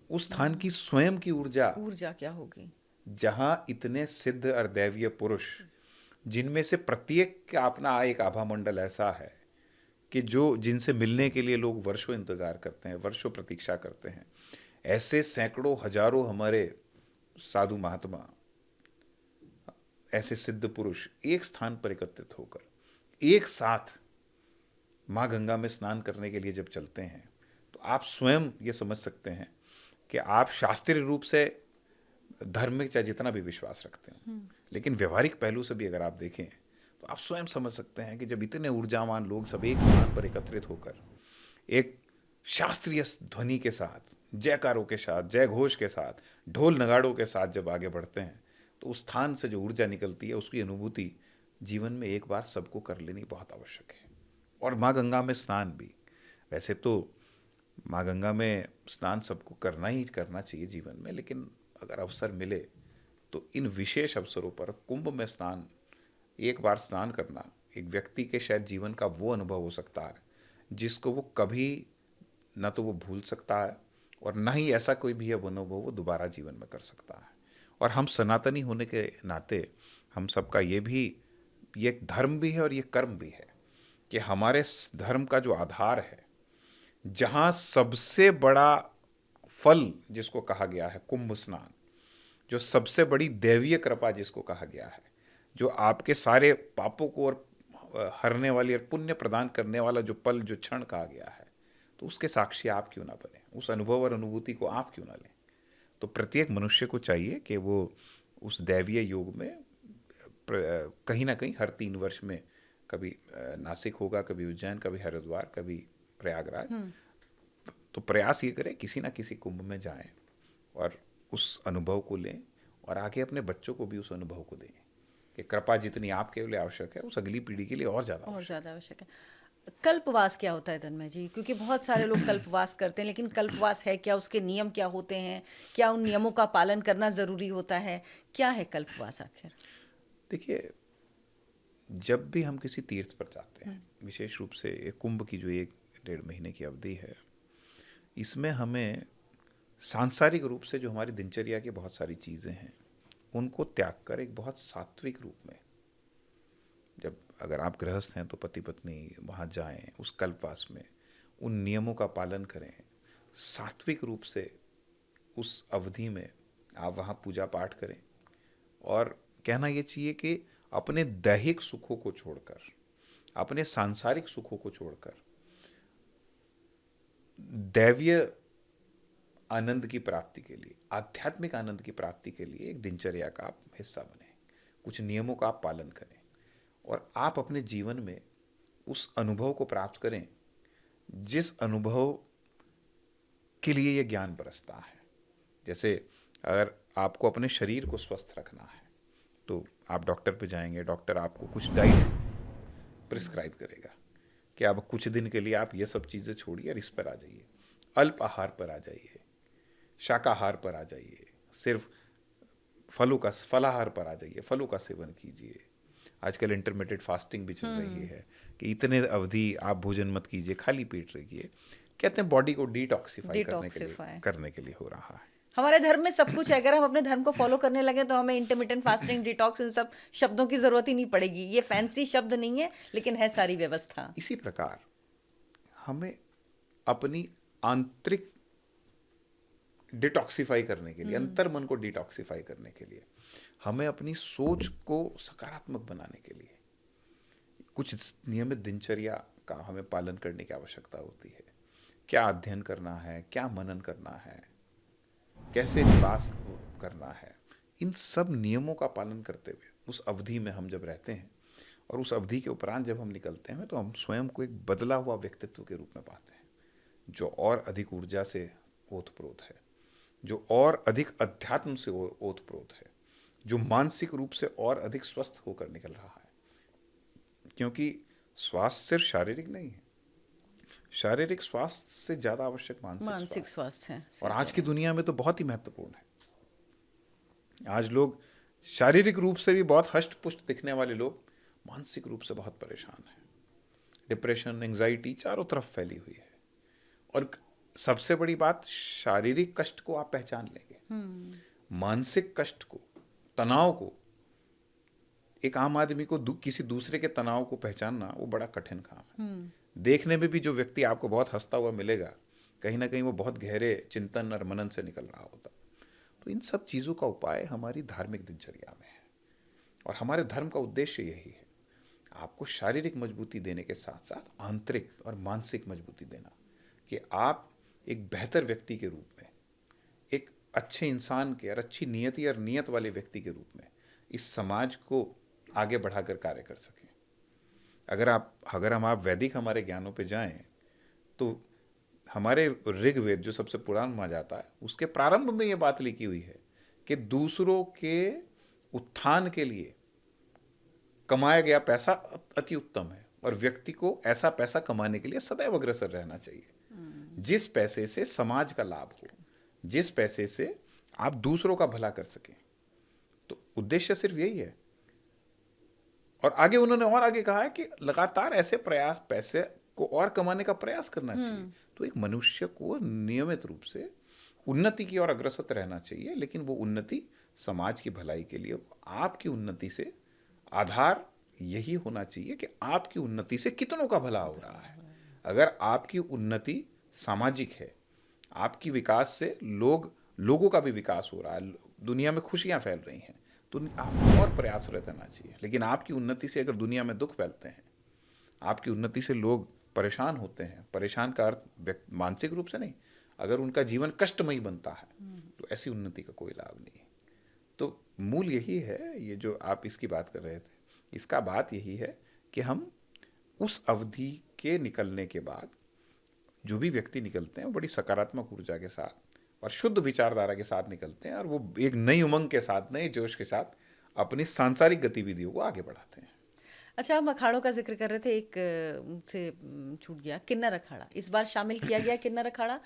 उस स्थान की स्वयं की ऊर्जा क्या होगी? जहां इतने सिद्ध और दैवीय पुरुष, जिनमें से प्रत्येक का अपना एक आभा मंडल ऐसा है कि जो जिनसे मिलने के लिए लोग वर्षों इंतजार करते हैं, वर्षों प्रतीक्षा करते हैं, ऐसे सैकड़ों हजारों हमारे साधु महात्मा, ऐसे सिद्ध पुरुष एक स्थान पर एकत्रित होकर एक साथ माँ गंगा में स्नान करने के लिए जब चलते हैं, तो आप स्वयं ये समझ सकते हैं कि आप शास्त्रीय रूप से धर्म में चाहे जितना भी विश्वास रखते हैं, लेकिन व्यवहारिक पहलू से भी अगर आप देखें तो आप स्वयं समझ सकते हैं कि जब इतने ऊर्जावान लोग सब एक स्थान पर एकत्रित होकर एक शास्त्रीय ध्वनि के साथ, जयकारों के साथ, जय घोष के साथ, ढोल नगाड़ों के साथ जब आगे बढ़ते हैं, तो उस स्थान से जो ऊर्जा निकलती है, उसकी अनुभूति जीवन में एक बार सबको कर लेनी बहुत आवश्यक है। और माँ गंगा में स्नान भी, वैसे तो माँ गंगा में स्नान सबको करना ही करना चाहिए जीवन में, लेकिन अगर अवसर मिले तो इन विशेष अवसरों पर कुंभ में स्नान, एक बार स्नान करना एक व्यक्ति के शायद जीवन का वो अनुभव हो सकता है जिसको वो कभी ना तो वो भूल सकता है, और ना ही ऐसा कोई भी अनुभव वो दोबारा जीवन में कर सकता है। और हम सनातनी होने के नाते हम सबका ये एक धर्म भी है और ये कर्म भी है कि हमारे धर्म का जो आधार है, जहाँ सबसे बड़ा फल जिसको कहा गया है कुंभ स्नान, जो सबसे बड़ी दैवीय कृपा जिसको कहा गया है, जो आपके सारे पापों को और हरने वाली और पुण्य प्रदान करने वाला जो पल, जो क्षण कहा गया है, तो उसके साक्षी आप क्यों ना बने, उस अनुभव और अनुभूति को आप क्यों ना लें। तो प्रत्येक मनुष्य को चाहिए कि वो उस दैवीय योग में कहीं ना कहीं हर 3 वर्ष में कभी नासिक होगा, कभी उज्जैन, कभी हरिद्वार, कभी प्रयागराज, तो प्रयास ये करें किसी ना किसी कुंभ में जाएं और उस अनुभव को लें और आगे अपने बच्चों को भी उस अनुभव को दें कि कृपा जितनी आपके लिए आवश्यक है उस अगली पीढ़ी के लिए और ज़्यादा आवश्यक है। कल्पवास क्या होता है तन्मय जी? क्योंकि बहुत सारे लोग कल्पवास करते हैं, लेकिन कल्पवास है क्या, उसके नियम क्या होते हैं, क्या उन नियमों का पालन करना ज़रूरी होता है, क्या है कल्पवास आखिर? देखिए, जब भी हम किसी तीर्थ पर जाते हैं, विशेष रूप से ये कुंभ की जो 1-1.5 महीने की अवधि है, इसमें हमें सांसारिक रूप से जो हमारी दिनचर्या की बहुत सारी चीज़ें हैं उनको त्याग कर एक बहुत सात्विक रूप में, जब अगर आप गृहस्थ हैं तो पति पत्नी वहाँ जाएं, उस कल्पवास में उन नियमों का पालन करें, सात्विक रूप से उस अवधि में आप वहाँ पूजा पाठ करें। और कहना ये चाहिए कि अपने दैहिक सुखों को छोड़कर, अपने सांसारिक सुखों को छोड़कर दैवीय आनंद की प्राप्ति के लिए, आध्यात्मिक आनंद की प्राप्ति के लिए एक दिनचर्या का आप हिस्सा बने, कुछ नियमों का आप पालन करें और आप अपने जीवन में उस अनुभव को प्राप्त करें जिस अनुभव के लिए ये ज्ञान बरसता है। जैसे अगर आपको अपने शरीर को स्वस्थ रखना है तो आप डॉक्टर पे जाएंगे, डॉक्टर आपको कुछ डाइट प्रिस्क्राइब करेगा कि आप कुछ दिन के लिए आप ये सब चीज़ें छोड़िए और इस पर आ जाइए, अल्प आहार पर आ जाइए, शाकाहार पर आ जाइए, सिर्फ फलाहार पर आ जाइए, फलों का सेवन कीजिए। आजकल इंटरमिटेड फास्टिंग भी चल रही है कि इतने अवधि आप भोजन मत कीजिए, खाली पेट रहिए। कहते हैं बॉडी को डिटॉक्सिफाई करने के लिए हो रहा है। हमारे धर्म में सब कुछ है, अगर हम अपने धर्म को फॉलो करने लगे तो हमें इंटरमिटेंट फास्टिंग, डिटॉक्स, इन सब शब्दों की जरूरत ही नहीं पड़ेगी। ये फैंसी शब्द नहीं है, लेकिन है सारी व्यवस्था। इसी प्रकार हमें अपनी आंतरिक डिटॉक्सिफाई करने के लिए, अंतर मन को डिटॉक्सिफाई करने के लिए, हमें अपनी सोच को सकारात्मक बनाने के लिए कुछ नियमित दिनचर्या का हमें पालन करने की आवश्यकता होती है। क्या अध्ययन करना है, क्या मनन करना है, कैसे निवास करना है, इन सब नियमों का पालन करते हुए उस अवधि में हम जब रहते हैं और उस अवधि के उपरांत जब हम निकलते हैं तो हम स्वयं को एक बदला हुआ व्यक्तित्व के रूप में पाते हैं, जो और अधिक ऊर्जा से ओतप्रोत है, जो और अधिक अध्यात्म से ओतप्रोत है, जो मानसिक रूप से और अधिक स्वस्थ होकर निकल रहा है। क्योंकि स्वास्थ्य सिर्फ शारीरिक नहीं है, शारीरिक स्वास्थ्य से ज्यादा आवश्यक मानसिक स्वास्थ्य है। और आज की दुनिया में तो बहुत ही महत्वपूर्ण है। आज लोग शारीरिक रूप से भी बहुत हष्ट पुष्ट दिखने वाले लोग मानसिक रूप से बहुत परेशान हैं। डिप्रेशन, एंजाइटी चारों तरफ फैली हुई है। और सबसे बड़ी बात, शारीरिक कष्ट को आप पहचान लेंगे, मानसिक कष्ट को, तनाव को, एक आम आदमी को किसी दूसरे के तनाव को पहचानना वो बड़ा कठिन काम है। देखने में भी जो व्यक्ति आपको बहुत हंसता हुआ मिलेगा, कहीं ना कहीं वो बहुत गहरे चिंतन और मनन से निकल रहा होता। तो इन सब चीज़ों का उपाय हमारी धार्मिक दिनचर्या में है और हमारे धर्म का उद्देश्य यही है, आपको शारीरिक मजबूती देने के साथ साथ आंतरिक और मानसिक मजबूती देना, कि आप एक बेहतर व्यक्ति के रूप में, एक अच्छे इंसान के और अच्छी नियति और नियत वाले व्यक्ति के रूप में इस समाज को आगे बढ़ाकर कार्य कर सकें। अगर हम आप वैदिक हमारे ज्ञानों पे जाएं तो हमारे ऋग्वेद जो सबसे पुराना माना जाता है, उसके प्रारंभ में ये बात लिखी हुई है कि दूसरों के उत्थान के लिए कमाया गया पैसा अति उत्तम है और व्यक्ति को ऐसा पैसा कमाने के लिए सदैव अग्रसर रहना चाहिए जिस पैसे से समाज का लाभ हो, जिस पैसे से आप दूसरों का भला कर सकें। तो उद्देश्य सिर्फ यही है। और आगे उन्होंने और आगे कहा है कि लगातार ऐसे प्रयास, पैसे को और कमाने का प्रयास करना चाहिए। तो एक मनुष्य को नियमित रूप से उन्नति की ओर अग्रसर रहना चाहिए, लेकिन वो उन्नति समाज की भलाई के लिए, आपकी उन्नति से आधार यही होना चाहिए कि आपकी उन्नति से कितनों का भला हो रहा है। अगर आपकी उन्नति सामाजिक है, आपकी विकास से लोगों का भी विकास हो रहा है, दुनिया में खुशियां फैल रही हैं, तो आपको और प्रयासरत रहना चाहिए। लेकिन आपकी उन्नति से अगर दुनिया में दुख फैलते हैं आपकी उन्नति से लोग परेशान होते हैं, परेशान का अर्थ मानसिक रूप से नहीं, अगर उनका जीवन कष्टमयी बनता है तो ऐसी उन्नति का कोई लाभ नहीं है। तो मूल यही है, ये जो आप इसकी बात कर रहे थे, इसका बात यही है कि हम उस अवधि के निकलने के बाद जो भी व्यक्ति निकलते हैं वो बड़ी सकारात्मक ऊर्जा के साथ और शुद्ध विचारधारा के साथ निकलते हैं और वो एक नई उमंग के साथ, नए जोश के साथ अपनी सांसारिक गतिविधियों को आगे बढ़ाते हैं। अच्छा, हम अखाड़ों का जिक्र कर रहे थे, एक से छूट गया, किन्नर अखाड़ा इस बार शामिल किया गया। किन्नर अखाड़ा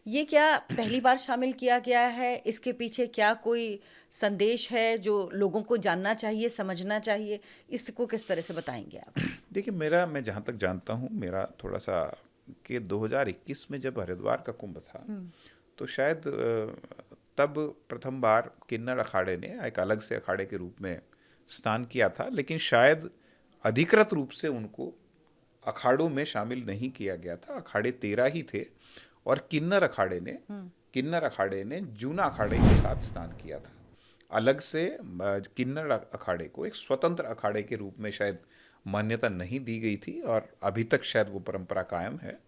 ये क्या पहली बार शामिल किया गया है? इसके पीछे क्या कोई संदेश है जो लोगों को जानना चाहिए, समझना चाहिए? इसको किस तरह से बताएंगे आप? देखिए, मैं जहाँ तक जानता हूँ, मेरा थोड़ा सा कि 2021 में जब हरिद्वार का कुंभ था तो शायद तब प्रथम बार किन्नर अखाड़े ने एक अलग से अखाड़े के रूप में स्नान किया था, लेकिन शायद अधिकृत रूप से उनको अखाड़ों में शामिल नहीं किया गया था। अखाड़े 13 ही थे और किन्नर अखाड़े ने जूना अखाड़े के साथ स्नान किया था। अलग से किन्नर अखाड़े को एक स्वतंत्र अखाड़े के रूप में शायद मान्यता नहीं दी गई थी और अभी तक शायद वो परंपरा कायम है।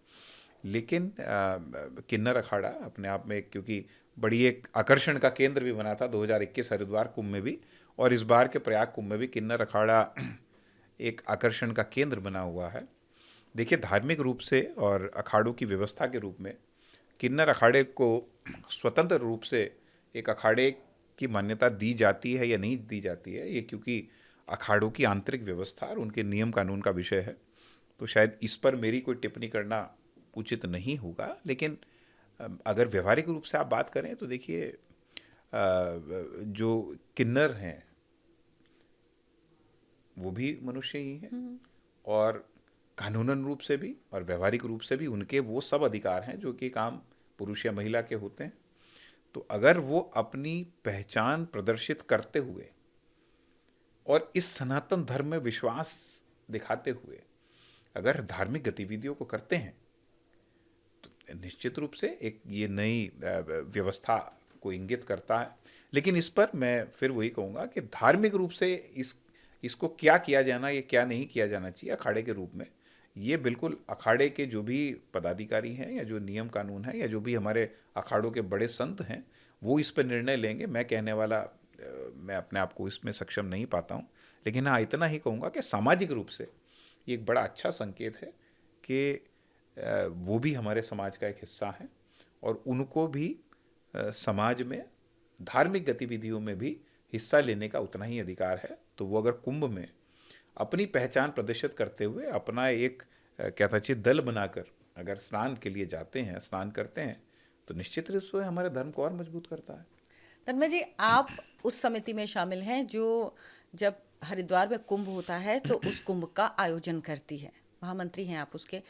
लेकिन किन्नर अखाड़ा अपने आप में क्योंकि बड़ी एक आकर्षण का केंद्र भी बना था 2021 हरिद्वार कुंभ में भी, और इस बार के प्रयाग कुंभ में भी किन्नर अखाड़ा एक आकर्षण का केंद्र बना हुआ है। देखिए, धार्मिक रूप से और अखाड़ों की व्यवस्था के रूप में किन्नर अखाड़े को स्वतंत्र रूप से एक अखाड़े की मान्यता दी जाती है या नहीं दी जाती है, ये क्योंकि अखाड़ों की आंतरिक व्यवस्था और उनके नियम कानून का विषय है, तो शायद इस पर मेरी कोई टिप्पणी करना उचित नहीं होगा। लेकिन अगर व्यवहारिक रूप से आप बात करें तो देखिए, जो किन्नर हैं वो भी मनुष्य ही हैं और कानूनन रूप से भी और व्यवहारिक रूप से भी उनके वो सब अधिकार हैं जो कि काम पुरुष या महिला के होते हैं। तो अगर वो अपनी पहचान प्रदर्शित करते हुए और इस सनातन धर्म में विश्वास दिखाते हुए अगर धार्मिक गतिविधियों को करते हैं तो निश्चित रूप से एक ये नई व्यवस्था को इंगित करता है। लेकिन इस पर मैं फिर वही कहूँगा कि धार्मिक रूप से इसको क्या किया जाना, ये क्या नहीं किया जाना चाहिए अखाड़े के रूप में, ये बिल्कुल अखाड़े के जो भी पदाधिकारी हैं या जो नियम कानून है या जो भी हमारे अखाड़ों के बड़े संत हैं वो इस पर निर्णय लेंगे। मैं कहने वाला मैं अपने आप को इसमें सक्षम नहीं पाता हूँ। लेकिन हाँ, इतना ही कहूँगा कि सामाजिक रूप से ये एक बड़ा अच्छा संकेत है कि वो भी हमारे समाज का एक हिस्सा है और उनको भी समाज में धार्मिक गतिविधियों में भी हिस्सा लेने का उतना ही अधिकार है। तो वो अगर कुंभ में अपनी पहचान प्रदर्शित करते हुए अपना एक क्या था दल बनाकर अगर स्नान के लिए जाते हैं, स्नान करते हैं, तो निश्चित रूप से हमारे धर्म को और मजबूत करता है। तन्मय जी, आप उस समिति में शामिल हैं जो जब हरिद्वार में कुंभ होता है तो उस कुंभ का आयोजन करती है, महामंत्री हैं आप उसके।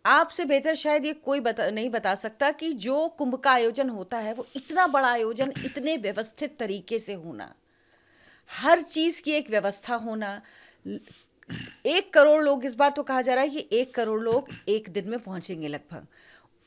आपसे बेहतर शायद ये कोई नहीं बता सकता कि जो कुंभ का आयोजन होता है वो इतना बड़ा आयोजन, इतने व्यवस्थित तरीके से होना, हर चीज़ की एक व्यवस्था होना। 1 करोड़ लोग, इस बार तो कहा जा रहा है कि 1 करोड़ लोग एक दिन में पहुंचेंगे लगभग,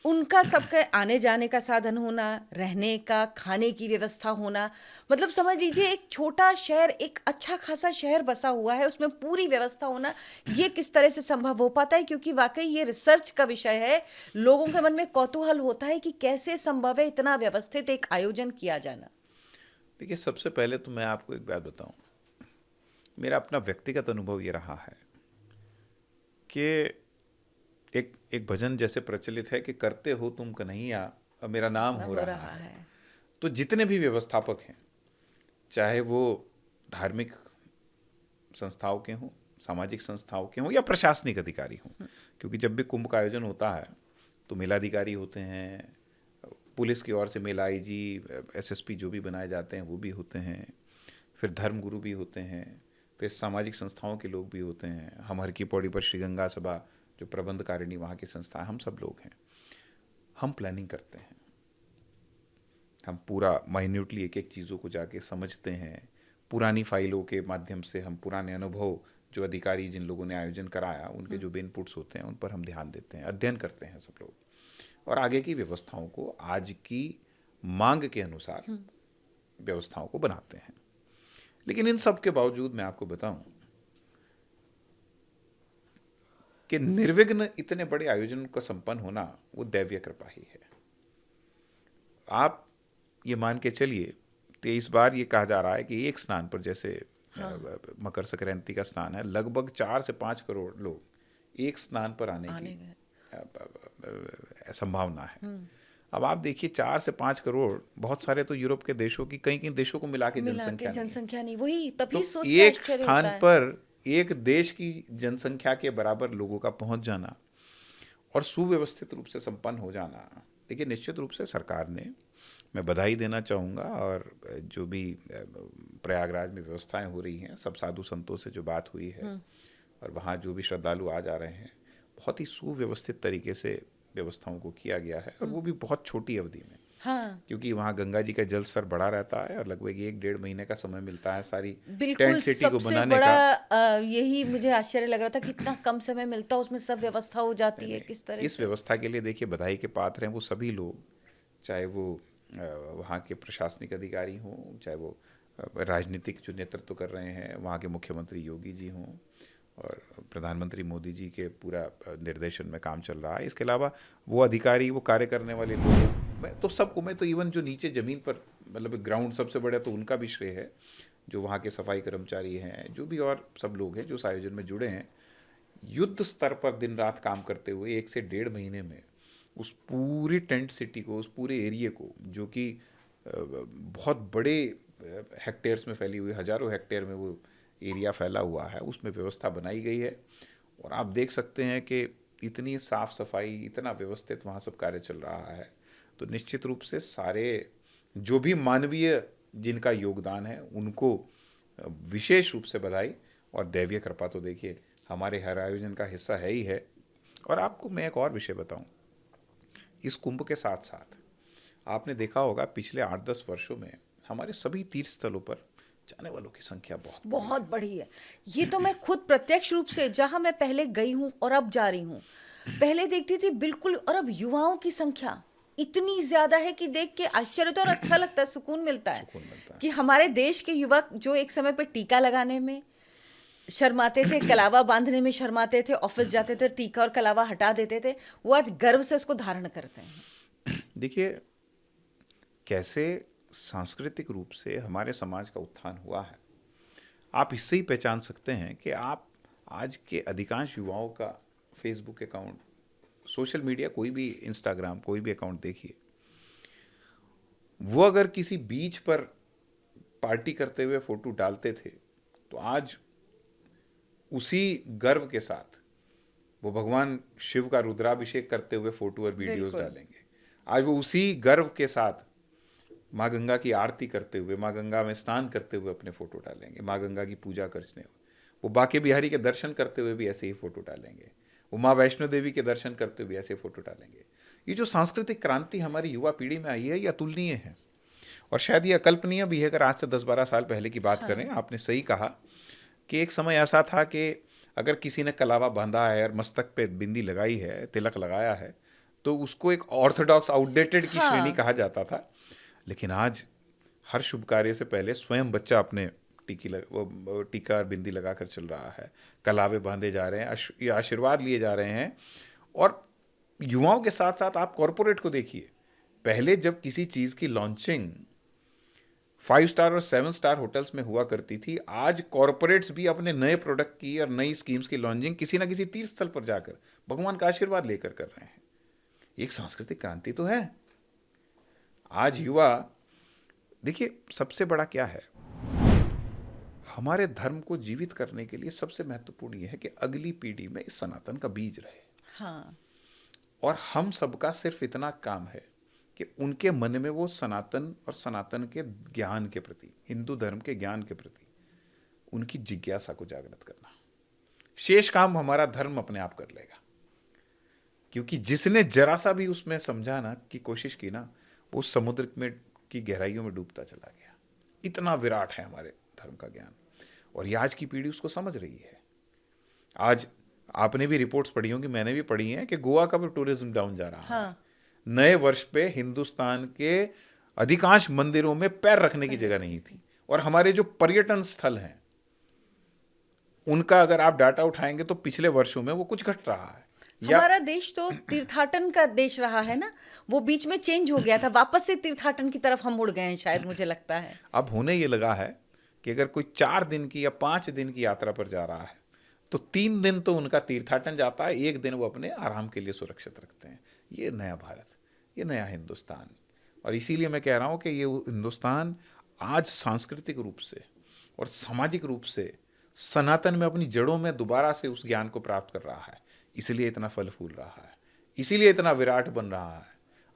उनका सबके आने जाने का साधन होना, रहने का, खाने की व्यवस्था होना, मतलब समझ लीजिए एक छोटा शहर, एक अच्छा खासा शहर बसा हुआ है, उसमें पूरी व्यवस्था होना। ये किस तरह से संभव हो पाता है? क्योंकि वाकई ये रिसर्च का विषय है, लोगों के मन में कौतूहल होता है कि कैसे संभव है इतना व्यवस्थित एक आयोजन किया जाना। देखिए, सबसे पहले तो मैं आपको एक बात बताऊं, मेरा अपना व्यक्तिगत अनुभव ये रहा है कि एक भजन जैसे प्रचलित है कि करते हो तुम कन्हैया और मेरा नाम हो रहा है। तो जितने भी व्यवस्थापक हैं, चाहे वो धार्मिक संस्थाओं के हों, सामाजिक संस्थाओं के हों या प्रशासनिक अधिकारी हों, क्योंकि जब भी कुंभ का आयोजन होता है तो मेलाधिकारी होते हैं, पुलिस की ओर से मेला आईजी, एसएसपी जो भी बनाए जाते हैं वो भी होते हैं, फिर धर्मगुरु भी होते हैं, फिर सामाजिक संस्थाओं के लोग भी होते हैं, हम हर की पौड़ी पर श्री गंगा सभा जो प्रबंधकारिणी वहाँ की संस्था है, हम सब लोग हैं। हम प्लानिंग करते हैं, हम पूरा माइन्यूटली एक एक चीज़ों को जाके समझते हैं, पुरानी फाइलों के माध्यम से हम पुराने अनुभव जो अधिकारी जिन लोगों ने आयोजन कराया उनके जो भी इनपुट्स होते हैं उन पर हम ध्यान देते हैं, अध्ययन करते हैं सब लोग, और आगे की व्यवस्थाओं को आज की मांग के अनुसार व्यवस्थाओं को बनाते हैं। लेकिन इन सब के बावजूद मैं आपको बताऊं कि निर्विघ्न इतने बड़े आयोजन का संपन्न होना वो दैवीय कृपा ही है। आप ये मान के चलिए तो इस बार ये कहा जा रहा है कि एक स्नान पर, जैसे मकर संक्रांति का स्नान है, लगभग 4 से 5 करोड़ लोग एक स्नान पर आने की संभावना है। अब आप देखिए 4 से 5 करोड़, बहुत सारे तो यूरोप के देशों की, कई कई देशों को मिला के जनसंख्या नहीं, वही तभी तो सोच के एक आश्चर्य स्थान होता है। पर एक देश की जनसंख्या के बराबर लोगों का पहुंच जाना और सुव्यवस्थित रूप से संपन्न हो जाना, देखिए निश्चित रूप से सरकार ने, मैं बधाई देना चाहूँगा, और जो भी प्रयागराज में व्यवस्थाएं हो रही हैं, सब साधु संतों से जो बात हुई है और वहाँ जो भी श्रद्धालु आ जा रहे हैं, बहुत ही सुव्यवस्थित तरीके से व्यवस्थाओं को किया गया है, और वो भी बहुत छोटी अवधि में। हाँ, क्योंकि वहाँ गंगा जी का जल स्तर बढ़ा रहता है और लगभग 1-1.5 महीने का समय मिलता है सारी टेंट सिटी को सबसे बनाने बड़ा का। यही मुझे आश्चर्य लग रहा था, कितना कम समय मिलता है, उसमें सब व्यवस्था हो जाती है किस तरह इस से। व्यवस्था के लिए देखिए बधाई के पात्र हैं वो सभी लोग, चाहे वो वहाँ के प्रशासनिक अधिकारी हों, चाहे वो राजनीतिक जो नेतृत्व कर रहे हैं, वहाँ के मुख्यमंत्री योगी जी हों, और प्रधानमंत्री मोदी जी के पूरा निर्देशन में काम चल रहा है। इसके अलावा वो अधिकारी, वो कार्य करने वाले लोग, मैं तो सबको, मैं तो इवन जो नीचे ज़मीन पर, मतलब ग्राउंड सबसे बड़ा, तो उनका भी श्रेय है, जो वहाँ के सफाई कर्मचारी हैं, जो भी और सब लोग हैं जो इस आयोजन में जुड़े हैं, युद्ध स्तर पर दिन रात काम करते हुए 1 से 1.5 महीने में उस पूरी टेंट सिटी को, उस पूरे एरिए को, जो कि बहुत बड़े हेक्टेयर्स में फैली हुई, हजारों हेक्टेयर में वो एरिया फैला हुआ है, उसमें व्यवस्था बनाई गई है। और आप देख सकते हैं कि इतनी साफ सफाई, इतना व्यवस्थित वहाँ सब कार्य चल रहा है। तो निश्चित रूप से सारे जो भी मानवीय जिनका योगदान है उनको विशेष रूप से बधाई, और दैवीय कृपा तो देखिए हमारे हर आयोजन का हिस्सा है ही है। और आपको मैं एक और विषय बताऊं, इस कुंभ के साथ साथ आपने देखा होगा पिछले 8-10 वर्षों में हमारे सभी तीर्थ स्थलों पर जाने वालों की संख्या बहुत बढ़ी है। ये तो मैं खुद प्रत्यक्ष रूप से, जहां मैं पहले गई हूं और अब जा रही हूं, पहले देखती थी बिल्कुल, और अब युवाओं की संख्या इतनी ज्यादा है कि देख के आश्चर्य तो, और अच्छा लगता है, सुकून मिलता है कि हमारे देश के युवक जो एक समय पे टीका लगाने में शर्माते थे, कलावा बांधने में शर्माते थे, ऑफिस जाते थे टीका और कलावा हटा देते थे, वो आज गर्व से उसको धारण करते हैं। देखिए कैसे सांस्कृतिक रूप से हमारे समाज का उत्थान हुआ है, आप इससे ही पहचान सकते हैं कि आप आज के अधिकांश युवाओं का फेसबुक अकाउंट, सोशल मीडिया, कोई भी इंस्टाग्राम, कोई भी अकाउंट देखिए, वो अगर किसी बीच पर पार्टी करते हुए फोटो डालते थे तो आज उसी गर्व के साथ वो भगवान शिव का रुद्राभिषेक करते हुए फोटो और वीडियोस डालेंगे। आज वो उसी गर्व के साथ माँ गंगा की आरती करते हुए, माँ गंगा में स्नान करते हुए अपने फोटो डालेंगे, माँ गंगा की पूजा करते हुए। वो बांके बिहारी के दर्शन करते हुए भी ऐसे ही फोटो डालेंगे, वो माँ वैष्णो देवी के दर्शन करते हुए ऐसे फोटो डालेंगे। ये जो सांस्कृतिक क्रांति हमारी युवा पीढ़ी में आई है, ये अतुलनीय है, और शायद ये अकल्पनीय भी है अगर आज से 10-12 साल पहले की बात करें। आपने सही कहा कि एक समय ऐसा था कि अगर किसी ने कलावा बांधा है और मस्तक पे बिंदी लगाई है, तिलक लगाया है, तो उसको एक ऑर्थोडॉक्स, आउटडेटेड की श्रेणी कहा जाता था। लेकिन आज हर शुभ कार्य से पहले स्वयं बच्चा अपने टीका और बिंदी लगाकर चल रहा है, कलावे बांधे जा रहे हैं, आशीर्वाद लिए जा रहे हैं। और युवाओं के साथ साथ आप कॉरपोरेट को देखिए, पहले जब किसी चीज़ की लॉन्चिंग 5 स्टार और 7 स्टार होटल्स में हुआ करती थी, आज कॉरपोरेट्स भी अपने नए प्रोडक्ट की और नई स्कीम्स की लॉन्चिंग किसी ना किसी तीर्थ स्थल पर जाकर भगवान का आशीर्वाद लेकर कर रहे हैं। एक सांस्कृतिक क्रांति तो है। आज युवा, देखिए सबसे बड़ा क्या है, हमारे धर्म को जीवित करने के लिए सबसे महत्वपूर्ण यह है कि अगली पीढ़ी में इस सनातन का बीज रहे। हाँ। और हम सबका सिर्फ इतना काम है कि उनके मन में वो सनातन और सनातन के ज्ञान के प्रति, हिंदू धर्म के ज्ञान के प्रति उनकी जिज्ञासा को जागृत करना। शेष काम हमारा धर्म अपने आप कर लेगा, क्योंकि जिसने जरा सा भी उसमें समझाना की कोशिश की ना, वो समुद्र में की गहराइयों में डूबता चला गया। इतना विराट है हमारे धर्म का ज्ञान, और ये आज की पीढ़ी उसको समझ रही है। आज आपने भी रिपोर्ट्स पढ़ी होंगी, मैंने भी पढ़ी हैं कि गोवा का भी टूरिज्म डाउन जा रहा है। नए वर्ष पे हिंदुस्तान के अधिकांश मंदिरों में पैर रखने की जगह नहीं थी, और हमारे जो पर्यटन स्थल हैं उनका अगर आप डाटा उठाएंगे तो पिछले वर्षों में वो कुछ घट रहा है। या हमारा देश तो तीर्थाटन का देश रहा है ना, वो बीच में चेंज हो गया था, वापस से तीर्थाटन की तरफ हम मुड़ गए हैं शायद, मुझे लगता है। अब होने ये लगा है कि अगर कोई 4 दिन की या 5 दिन की यात्रा पर जा रहा है तो 3 दिन तो उनका तीर्थाटन जाता है, 1 दिन वो अपने आराम के लिए सुरक्षित रखते हैं। ये नया भारत, ये नया हिंदुस्तान। और इसीलिए मैं कह रहा हूँ कि ये हिंदुस्तान आज सांस्कृतिक रूप से और सामाजिक रूप से सनातन में अपनी जड़ों में दोबारा से उस ज्ञान को प्राप्त कर रहा है। इसीलिए इतना फल फूल रहा है, इसीलिए इतना विराट बन रहा है।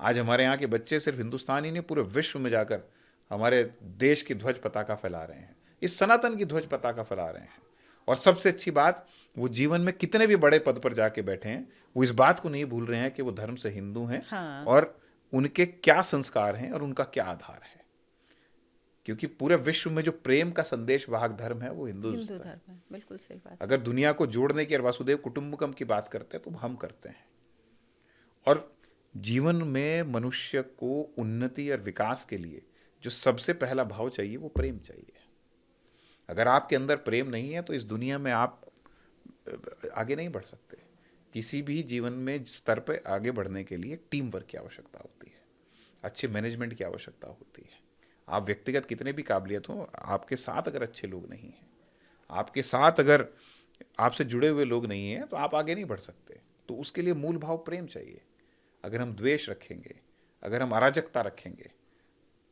आज हमारे यहाँ के बच्चे सिर्फ हिंदुस्तान ही नहीं, पूरे विश्व में जाकर हमारे देश की ध्वज पताका फैला रहे हैं, इस सनातन की ध्वज पताका फैला रहे हैं। और सबसे अच्छी बात, वो जीवन में कितने भी बड़े पद पर जाके बैठे हैं, वो इस बात को नहीं भूल रहे हैं कि वो धर्म से हिंदू हैं। हाँ। और उनके क्या संस्कार हैं और उनका क्या आधार है। क्योंकि पूरे विश्व में जो प्रेम का संदेश वाहक धर्म है वो हिंदू धर्म है। बिल्कुल सही बात। अगर दुनिया को जोड़ने की और वसुदेव कुटुंबकम की बात करते हैं तो हम करते हैं। और जीवन में मनुष्य को उन्नति और विकास के लिए जो सबसे पहला भाव चाहिए वो प्रेम चाहिए। अगर आपके अंदर प्रेम नहीं है तो इस दुनिया में आप आगे नहीं बढ़ सकते। किसी भी जीवन में स्तर पर आगे बढ़ने के लिए टीम वर्क की आवश्यकता होती है, अच्छे मैनेजमेंट की आवश्यकता होती है। आप व्यक्तिगत कितने भी काबिलियत हो, आपके साथ अगर अच्छे लोग नहीं हैं, आपके साथ अगर आपसे जुड़े हुए लोग नहीं हैं, तो आप आगे नहीं बढ़ सकते। तो उसके लिए मूल भाव प्रेम चाहिए। अगर हम द्वेष रखेंगे, अगर हम अराजकता रखेंगे,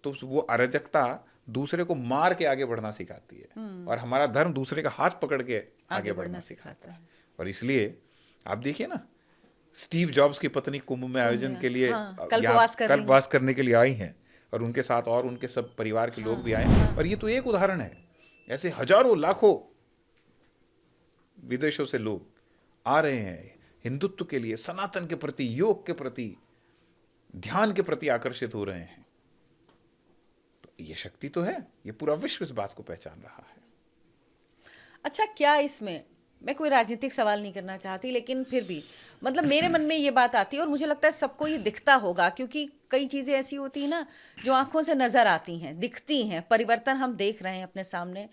तो वो अराजकता दूसरे को मार के आगे बढ़ना सिखाती है। और हमारा धर्म दूसरे का हाथ पकड़ के आगे बढ़ना सिखाता है। और इसलिए आप देखिए ना, स्टीव जॉब्स की पत्नी कुंभ में आयोजन के लिए कल्पवास करने के लिए आई हैं, और उनके साथ और उनके सब परिवार के लोग भी आए। और ये तो एक उदाहरण है, ऐसे हजारों लाखों विदेशों से लोग आ रहे हैं हिंदुत्व के लिए, सनातन के प्रति, योग के प्रति, ध्यान के प्रति आकर्षित हो रहे हैं। तो ये शक्ति तो है, ये पूरा विश्व इस बात को पहचान रहा है। अच्छा, क्या इसमें, मैं कोई राजनीतिक सवाल नहीं करना चाहती, लेकिन फिर भी मतलब मेरे मन में ये बात आती है, और मुझे लगता है सबको ये दिखता होगा, क्योंकि कई चीज़ें ऐसी होती हैं ना जो आंखों से नज़र आती हैं, दिखती हैं, परिवर्तन हम देख रहे हैं अपने सामने।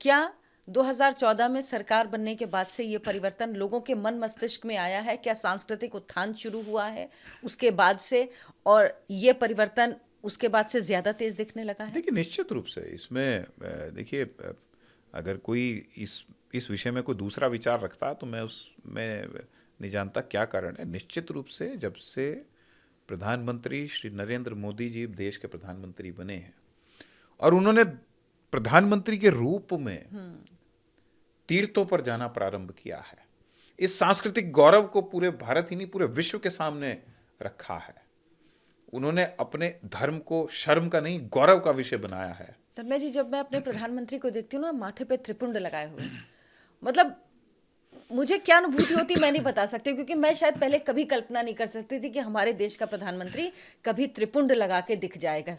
क्या 2014 में सरकार बनने के बाद से ये परिवर्तन लोगों के मन मस्तिष्क में आया है? क्या सांस्कृतिक उत्थान शुरू हुआ है उसके बाद से, और ये परिवर्तन उसके बाद से ज़्यादा तेज दिखने लगा है? देखिए, निश्चित रूप से इसमें देखिए, अगर कोई इस विषय में कोई दूसरा विचार रखता तो मैं नहीं जानता क्या कारण है। निश्चित रूप से जब से प्रधानमंत्री श्री नरेंद्र मोदी जी देश के प्रधानमंत्री बने हैं और उन्होंने प्रधानमंत्री के रूप में तीर्थों पर जाना प्रारंभ किया है, इस सांस्कृतिक गौरव को पूरे भारत ही नहीं पूरे विश्व के सामने रखा है। उन्होंने अपने धर्म को शर्म का नहीं, गौरव का विषय बनाया है। तन्मय जी, जब मैं अपने प्रधानमंत्री को देखती हूँ ना, माथे पे त्रिपुंड लगाए हुए, मतलब मुझे क्या अनुभूति होती मैं नहीं बता सकती, क्योंकि मैं शायद पहले कभी कल्पना नहीं कर सकती थी कि हमारे देश का प्रधानमंत्री कभी त्रिपुंड लगा के दिख जाएगा।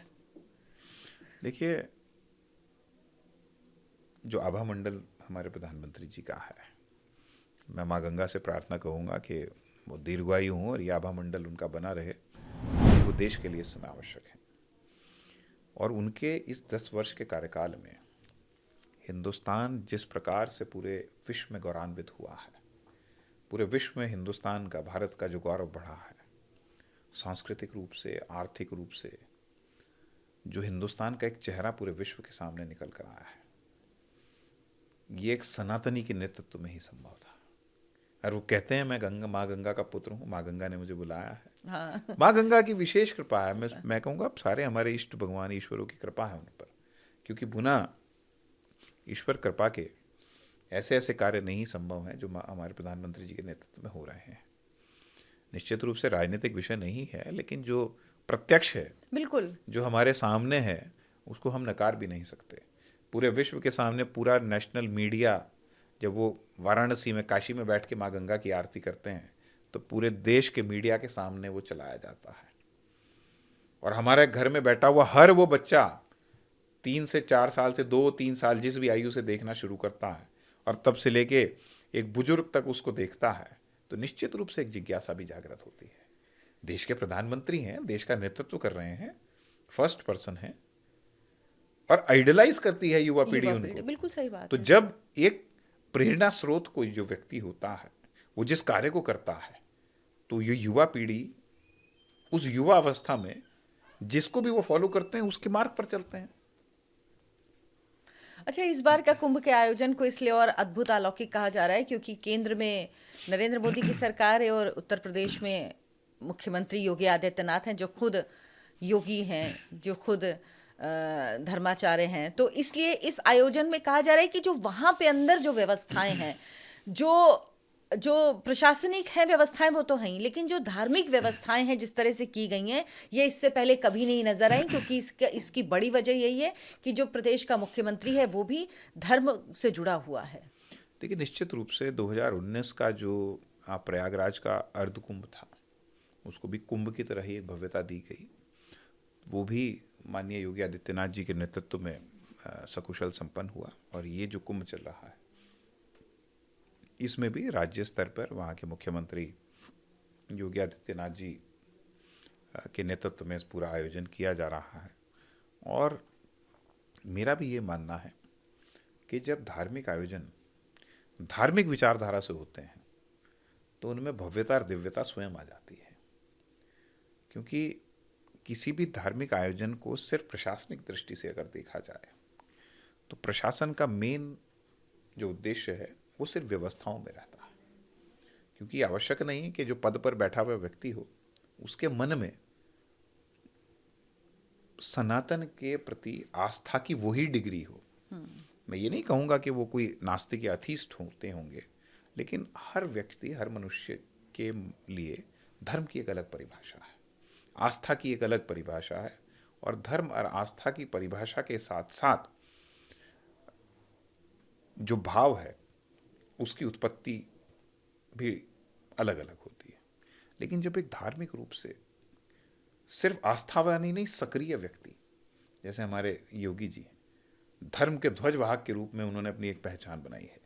देखिए, जो आभा मंडल हमारे प्रधानमंत्री जी का है, मैं माँ गंगा से प्रार्थना कहूँगा कि वो दीर्घायु हों और ये आभा मंडल उनका बना रहे, वो देश के लिए इस समय आवश्यक है। और उनके इस 10 वर्ष के कार्यकाल में हिंदुस्तान जिस प्रकार से पूरे विश्व में गौरवान्वित हुआ है, पूरे विश्व में हिंदुस्तान का, भारत का जो गौरव बढ़ा है, सांस्कृतिक रूप से, आर्थिक रूप से, जो हिंदुस्तान का एक चेहरा पूरे विश्व के सामने निकल कर आया है, ये एक सनातनी के नेतृत्व में ही संभव था। और वो कहते हैं, मैं माँ गंगा का पुत्र हूँ, माँ गंगा ने मुझे बुलाया है। हाँ। माँ गंगा की विशेष कृपा है। मैं कहूँगा अब सारे हमारे इष्ट भगवान ईश्वरों की कृपा है उन पर, क्योंकि बिना ईश्वर कृपा के ऐसे ऐसे कार्य नहीं संभव हैं जो हमारे प्रधानमंत्री जी के नेतृत्व में हो रहे हैं। निश्चित रूप से राजनीतिक विषय नहीं है, लेकिन जो प्रत्यक्ष है, बिल्कुल, जो हमारे सामने है, उसको हम नकार भी नहीं सकते। पूरे विश्व के सामने पूरा नेशनल मीडिया, जब वो वाराणसी में, काशी में बैठ के माँ गंगा की आरती करते हैं, तो पूरे देश के मीडिया के सामने वो चलाया जाता है। और हमारे घर में बैठा हुआ हर वो बच्चा 3 से 4 साल से 2-3 साल जिस भी आयु से देखना शुरू करता है, और तब से लेके एक बुजुर्ग तक उसको देखता है, तो निश्चित रूप से एक जिज्ञासा भी जागृत होती है। देश के प्रधानमंत्री हैं, देश का नेतृत्व कर रहे हैं, फर्स्ट पर्सन है, और आइडलाइज करती है युवा पीढ़ी उनको। बिल्कुल सही बात तो है। जब एक प्रेरणा स्रोत कोई जो व्यक्ति होता है वो जिस कार्य को करता है, तो ये युवा पीढ़ी उस युवा अवस्था में जिसको भी वो फॉलो करते हैं उसके मार्ग पर चलते हैं। अच्छा, इस बार का कुंभ के आयोजन को इसलिए और अद्भुत अलौकिक कहा जा रहा है क्योंकि केंद्र में नरेंद्र मोदी की सरकार है और उत्तर प्रदेश में मुख्यमंत्री योगी आदित्यनाथ हैं, जो खुद योगी हैं, जो खुद धर्माचार्य हैं। तो इसलिए इस आयोजन में कहा जा रहा है कि जो वहाँ पे अंदर जो व्यवस्थाएं हैं, जो जो प्रशासनिक है व्यवस्थाएं वो तो हैं, लेकिन जो धार्मिक व्यवस्थाएं हैं जिस तरह से की गई हैं, ये इससे पहले कभी नहीं नजर आई। क्योंकि इसकी बड़ी वजह यही है कि जो प्रदेश का मुख्यमंत्री है वो भी धर्म से जुड़ा हुआ है। देखिए, निश्चित रूप से 2019 का जो प्रयागराज का अर्ध कुंभ था, उसको भी कुंभ की तरह ही एक भव्यता दी गई। वो भी माननीय योगी आदित्यनाथ जी के नेतृत्व में सकुशल संपन्न हुआ। और ये जो कुंभ चल रहा है, इसमें भी राज्य स्तर पर वहाँ के मुख्यमंत्री योगी आदित्यनाथ जी के नेतृत्व में इस पूरा आयोजन किया जा रहा है। और मेरा भी ये मानना है कि जब धार्मिक आयोजन धार्मिक विचारधारा से होते हैं तो उनमें भव्यता और दिव्यता स्वयं आ जाती है। क्योंकि किसी भी धार्मिक आयोजन को सिर्फ प्रशासनिक दृष्टि से अगर देखा जाए तो प्रशासन का मेन जो उद्देश्य है वो सिर्फ व्यवस्थाओं में रहता है। क्योंकि आवश्यक नहीं है कि जो पद पर बैठा हुआ व्यक्ति हो उसके मन में सनातन के प्रति आस्था की वही डिग्री हो। मैं ये नहीं कहूँगा कि वो कोई नास्तिक या अथीस्ट होते होंगे, लेकिन हर व्यक्ति, हर मनुष्य के लिए धर्म की एक अलग परिभाषा है, आस्था की एक अलग परिभाषा है। और धर्म और आस्था की परिभाषा के साथ साथ जो भाव है उसकी उत्पत्ति भी अलग अलग होती है। लेकिन जब एक धार्मिक रूप से सिर्फ आस्थावानी नहीं, सक्रिय व्यक्ति, जैसे हमारे योगी जी हैं, धर्म के ध्वजवाहक के रूप में उन्होंने अपनी एक पहचान बनाई है।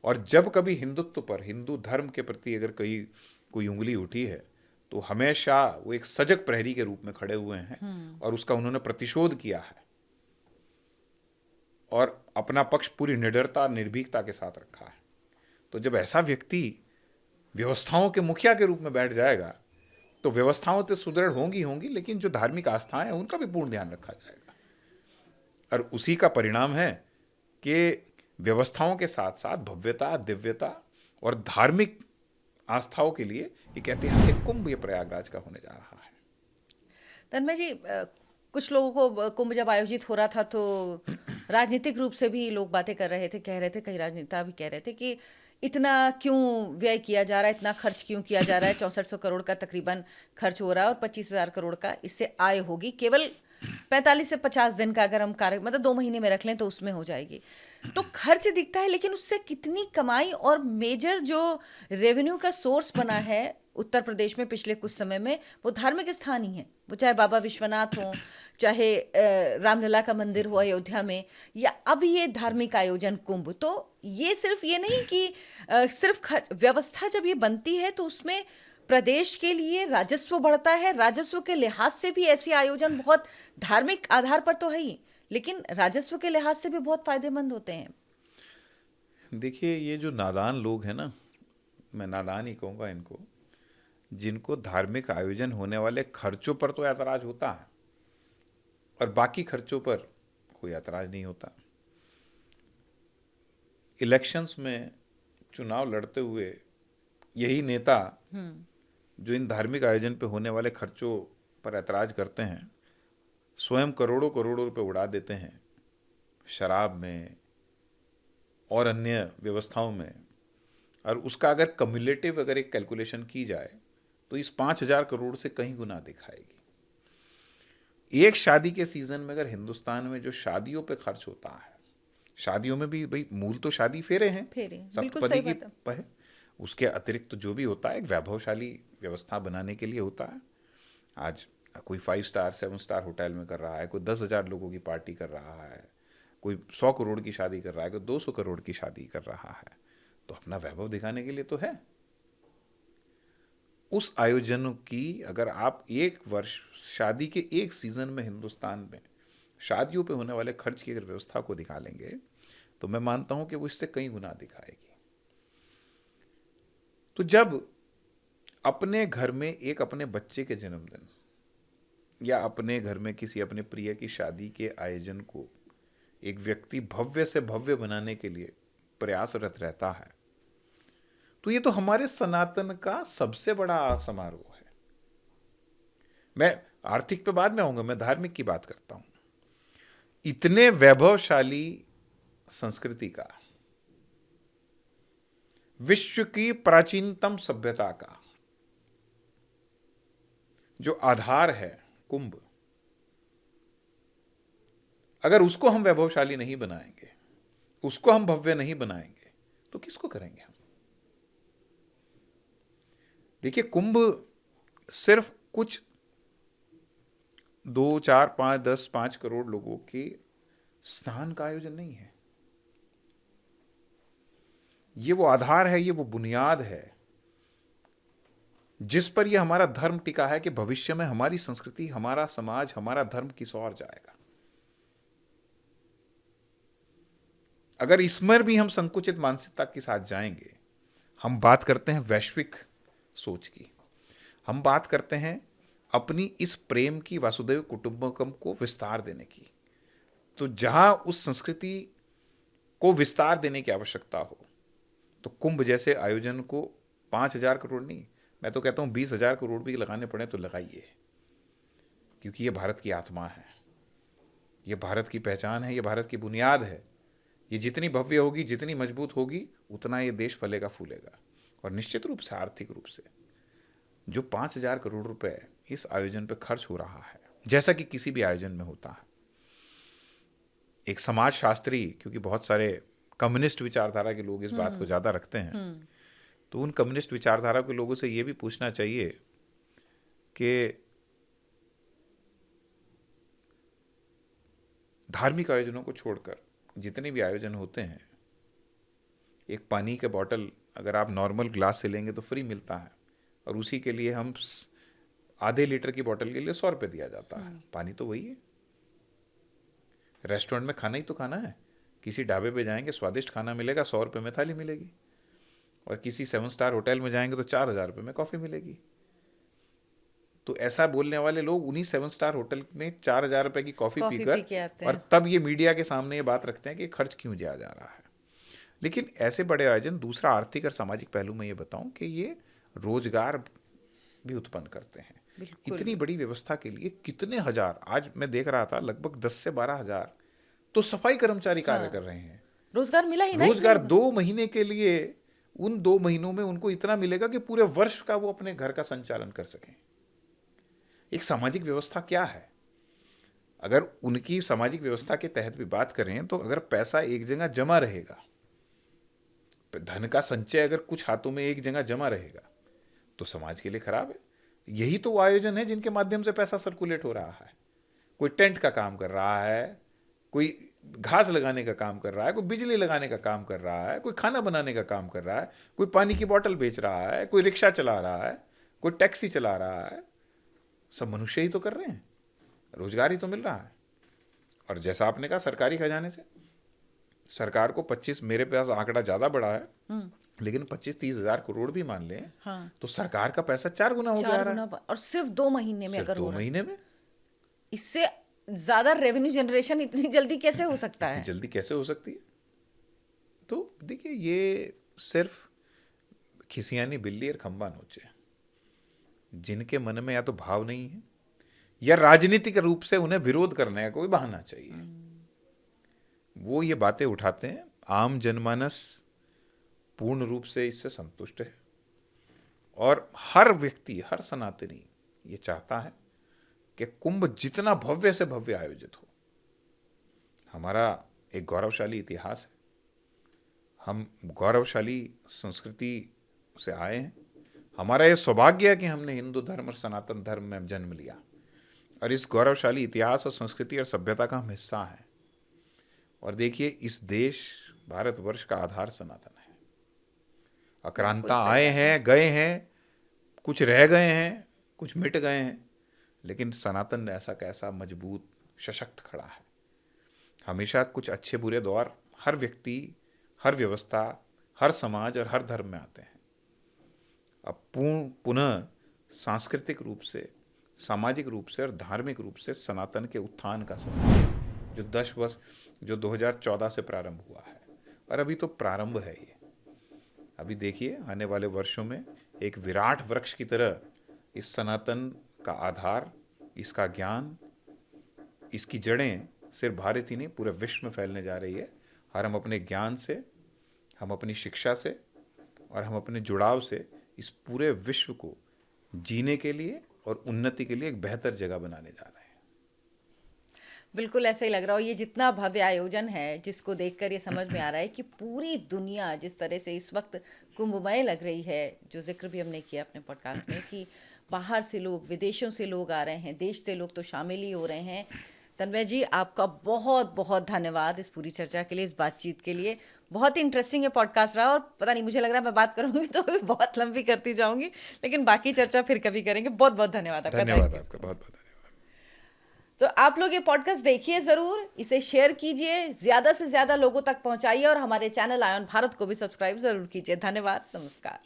और जब कभी हिंदुत्व पर, हिंदू धर्म के प्रति अगर कोई उंगली उठी है तो हमेशा वो एक सजग प्रहरी के रूप में खड़े हुए हैं और उसका उन्होंने प्रतिशोध किया है और अपना पक्ष पूरी निडरता, निर्भीकता के साथ रखा है। तो जब ऐसा व्यक्ति व्यवस्थाओं के मुखिया के रूप में बैठ जाएगा तो व्यवस्थाओं तो सुदृढ़ होंगी, लेकिन जो धार्मिक आस्थाएं हैं उनका भी पूर्ण ध्यान रखा जाएगा। और उसी का परिणाम है कि व्यवस्थाओं के साथ साथ भव्यता, दिव्यता और धार्मिक आस्थाओं के लिए एक ऐतिहासिक कुंभ ये प्रयागराज का होने जा रहा है। तन्मय जी, कुछ लोगों को कुंभ जब आयोजित हो रहा था तो राजनीतिक रूप से भी लोग बातें कर रहे थे, कह रहे थे, कई राजनेता भी कह रहे थे कि इतना क्यों व्यय किया जा रहा है, इतना खर्च क्यों किया जा रहा है। 6400 करोड़ का तकरीबन खर्च हो रहा है और 25,000 करोड़ का इससे आय होगी। केवल 45 से 50 दिन का अगर हम कार्य मतलब 2 महीने में रख लें तो उसमें हो जाएगी। तो खर्च दिखता है, लेकिन उससे कितनी कमाई और मेजर जो रेवेन्यू का सोर्स बना है उत्तर प्रदेश में पिछले कुछ समय में, वो धार्मिक स्थान ही है। वो चाहे बाबा विश्वनाथ हो, चाहे रामलला का मंदिर हो अयोध्या में, या अब ये धार्मिक आयोजन कुंभ। तो ये सिर्फ ये नहीं कि सिर्फ खर्च, व्यवस्था जब ये बनती है तो उसमें प्रदेश के लिए राजस्व बढ़ता है। राजस्व के लिहाज से भी ऐसे आयोजन बहुत धार्मिक आधार पर तो है ही, लेकिन राजस्व के लिहाज से भी बहुत फायदेमंद होते हैं। देखिए, ये जो नादान लोग हैं ना, मैं नादान ही कहूँगा इनको, जिनको धार्मिक आयोजन होने वाले खर्चों पर तो ऐतराज होता है और बाकी खर्चों पर कोई ऐतराज नहीं होता। इलेक्शंस में चुनाव लड़ते हुए यही नेता जो इन धार्मिक आयोजन पे होने वाले खर्चों पर ऐतराज करते हैं, स्वयं करोड़ों करोड़ों रुपए उड़ा देते हैं शराब में और अन्य व्यवस्थाओं में। और उसका अगर कम्युलेटिव अगर एक कैलकुलेशन की जाए तो इस 5,000 करोड़ से कहीं गुना दिखाएगी। एक शादी के सीजन में अगर हिंदुस्तान में जो शादियों पे खर्च होता है, शादियों में भी भाई मूल तो शादी फेरे हैं, सप्तपदी की है, उसके अतिरिक्त जो भी होता है एक वैभवशाली व्यवस्था बनाने के लिए होता है। आज कोई 5 स्टार 7 स्टार होटल में कर रहा है, कोई 10,000 लोगों की पार्टी कर रहा है, कोई 100 करोड़ की शादी कर रहा है, कोई 200 करोड़ की शादी कर रहा है, तो अपना वैभव दिखाने के लिए तो है। उस आयोजन की अगर आप एक वर्ष शादी के एक सीजन में हिंदुस्तान में शादियों पे होने वाले खर्च की अगर व्यवस्था को दिखा लेंगे तो मैं मानता हूं कि वो इससे कई गुना दिखाएगी। तो जब अपने घर में एक अपने बच्चे के जन्मदिन या अपने घर में किसी अपने प्रिय की शादी के आयोजन को एक व्यक्ति भव्य से भव्य बनाने के लिए प्रयासरत रहता है, तो ये तो हमारे सनातन का सबसे बड़ा समारोह है। मैं आर्थिक पे बाद में आऊंगा, मैं धार्मिक की बात करता हूं। इतने वैभवशाली संस्कृति का, विश्व की प्राचीनतम सभ्यता का जो आधार है कुंभ, अगर उसको हम वैभवशाली नहीं बनाएंगे, उसको हम भव्य नहीं बनाएंगे, तो किसको करेंगे हम? देखिए, कुंभ सिर्फ कुछ 2, 4, 5, 10, 5 करोड़ लोगों के स्नान का आयोजन नहीं है। ये वो आधार है, ये वो बुनियाद है जिस पर यह हमारा धर्म टिका है कि भविष्य में हमारी संस्कृति, हमारा समाज, हमारा धर्म किस ओर जाएगा। अगर इसमें भी हम संकुचित मानसिकता के साथ जाएंगे, हम बात करते हैं वैश्विक सोच की, हम बात करते हैं अपनी इस प्रेम की, वासुदेव कुटुंबकम को विस्तार देने की, तो जहां उस संस्कृति को विस्तार देने की आवश्यकता हो, तो कुंभ जैसे आयोजन को 5,000 करोड़ नहीं, मैं तो कहता हूं 20,000 करोड़ भी लगाने पड़े तो लगाइए, क्योंकि ये भारत की आत्मा है, ये भारत की पहचान है, ये भारत की बुनियाद है। ये जितनी भव्य होगी, जितनी मजबूत होगी, उतना ये देश फलेगा फूलेगा। और निश्चित रूप से आर्थिक रूप से जो 5,000 करोड़ रुपए इस आयोजन पर खर्च हो रहा है, जैसा कि किसी भी आयोजन में होता है, एक समाजशास्त्री, क्योंकि बहुत सारे कम्युनिस्ट विचारधारा के लोग इस बात को ज्यादा रखते हैं, तो उन कम्युनिस्ट विचारधारा के लोगों से यह भी पूछना चाहिए कि धार्मिक आयोजनों को छोड़कर जितने भी आयोजन होते हैं, एक पानी के बोतल अगर आप नॉर्मल ग्लास से लेंगे तो फ्री मिलता है, और उसी के लिए हम आधे लीटर की बोतल के लिए 100 रुपये दिया जाता है। पानी तो वही है। रेस्टोरेंट में खाना ही तो खाना है, किसी ढाबे पे जाएंगे, स्वादिष्ट खाना मिलेगा, 100 रुपये में थाली मिलेगी, और किसी 7 स्टार होटल में जाएंगे तो 4,000 रुपये में कॉफी मिलेगी। तो ऐसा बोलने वाले लोग उन्हीं 7 स्टार होटल में 4,000 रुपये की कॉफी पीकर और तब ये मीडिया के सामने ये बात रखते हैं कि खर्च क्यों किया जा रहा है। लेकिन ऐसे बड़े आयोजन, दूसरा आर्थिक और सामाजिक पहलू में ये बताऊं कि ये रोजगार भी उत्पन्न करते हैं। इतनी बड़ी व्यवस्था के लिए कितने हजार, आज मैं देख रहा था लगभग 10 से 12 हजार तो सफाई कर्मचारी कार्य कर रहे हैं। रोजगार मिला ही नहीं। रोजगार 2 महीने के लिए, उन 2 महीनों में उनको इतना मिलेगा कि पूरे वर्ष का वो अपने घर का संचालन कर सकें। एक सामाजिक व्यवस्था क्या है? अगर उनकी सामाजिक व्यवस्था के तहत भी बात करें तो अगर पैसा एक जगह जमा रहेगा, धन का संचय अगर कुछ हाथों में एक जगह जमा रहेगा, तो समाज के लिए खराब है। यही तो वो आयोजन है जिनके माध्यम से पैसा सर्कुलेट हो रहा है। कोई टेंट का काम कर रहा है, कोई घास लगाने का काम कर रहा है, कोई बिजली लगाने का काम कर रहा है, कोई खाना बनाने का काम कर रहा है, कोई पानी की बोतल बेच रहा है, कोई रिक्शा चला रहा है, कोई टैक्सी चला रहा है। सब मनुष्य ही तो कर रहे हैं, रोजगार ही तो मिल रहा है। और जैसा आपने कहा, सरकारी खजाने से सरकार को 25, मेरे पास आंकड़ा ज्यादा बड़ा है, लेकिन 25-30 हजार करोड़ भी मान लें, हाँ, तो सरकार का पैसा 4 गुना हो जा रहा है। और सिर्फ 2 महीने में, अगर 2 महीने में इससे ज्यादा रेवेन्यू जनरेशन इतनी जल्दी कैसे हो सकता है? जल्दी कैसे हो सकती है? तो देखिए, ये सिर्फ खिसियानी बिल्ली और खंबा नोचे, जिनके मन में या तो भाव नहीं है या राजनीतिक रूप से उन्हें विरोध करने का कोई बहाना चाहिए, वो ये बातें उठाते हैं। आम जनमानस पूर्ण रूप से इससे संतुष्ट है, और हर व्यक्ति, हर सनातनी ये चाहता है कि कुंभ जितना भव्य से भव्य आयोजित हो। हमारा एक गौरवशाली इतिहास है, हम गौरवशाली संस्कृति से आए हैं। हमारा यह सौभाग्य है कि हमने हिंदू धर्म और सनातन धर्म में जन्म लिया, और इस गौरवशाली इतिहास और संस्कृति और सभ्यता का हम हिस्सा हैं। और देखिए, इस देश भारतवर्ष का आधार सनातन है। आक्रांता आए हैं, गए हैं, कुछ रह गए हैं, कुछ मिट गए हैं, लेकिन सनातन ऐसा कैसा मजबूत, सशक्त खड़ा है। हमेशा कुछ अच्छे बुरे दौर हर व्यक्ति, हर व्यवस्था, हर समाज और हर धर्म में आते हैं, अब पुनः सांस्कृतिक रूप से, सामाजिक रूप से और धार्मिक रूप से सनातन के उत्थान का समय, जो 10 वर्ष, जो 2014 से प्रारंभ हुआ है, और अभी तो प्रारंभ है ये। अभी देखिए आने वाले वर्षों में एक विराट वृक्ष की तरह इस सनातन का आधार, इसका ज्ञान, इसकी जड़ें सिर्फ भारत ही नहीं पूरे विश्व में फैलने जा रही है। और हम अपने ज्ञान से, हम अपनी शिक्षा से और हम अपने जुड़ाव से इस पूरे विश्व को जीने के लिए और उन्नति के लिए एक बेहतर जगह बनाने जा रहे हैं। बिल्कुल ऐसा ही लग रहा हो। ये जितना भव्य आयोजन है, जिसको देखकर ये समझ में आ रहा है कि पूरी दुनिया जिस तरह से इस वक्त कुंभमय लग रही है, जो जिक्र भी हमने किया अपने पॉडकास्ट में कि बाहर से लोग, विदेशों से लोग आ रहे हैं, देश से लोग तो शामिल ही हो रहे हैं। तन्मय जी, आपका बहुत बहुत धन्यवाद इस पूरी चर्चा के लिए, इस बातचीत के लिए। बहुत ही इंटरेस्टिंग है पॉडकास्ट रहा, और पता नहीं, मुझे लग रहा है मैं बात करूंगी तो बहुत लंबी करती जाऊंगी, लेकिन बाकी चर्चा फिर कभी करेंगे। बहुत बहुत धन्यवाद आपका। धन्यवाद आपका, बहुत बहुत धन्यवाद। तो आप लोग ये पॉडकास्ट देखिए ज़रूर, इसे शेयर कीजिए, ज़्यादा से ज़्यादा लोगों तक पहुंचाइए और हमारे चैनल आयन भारत को भी सब्सक्राइब ज़रूर कीजिए। धन्यवाद, नमस्कार।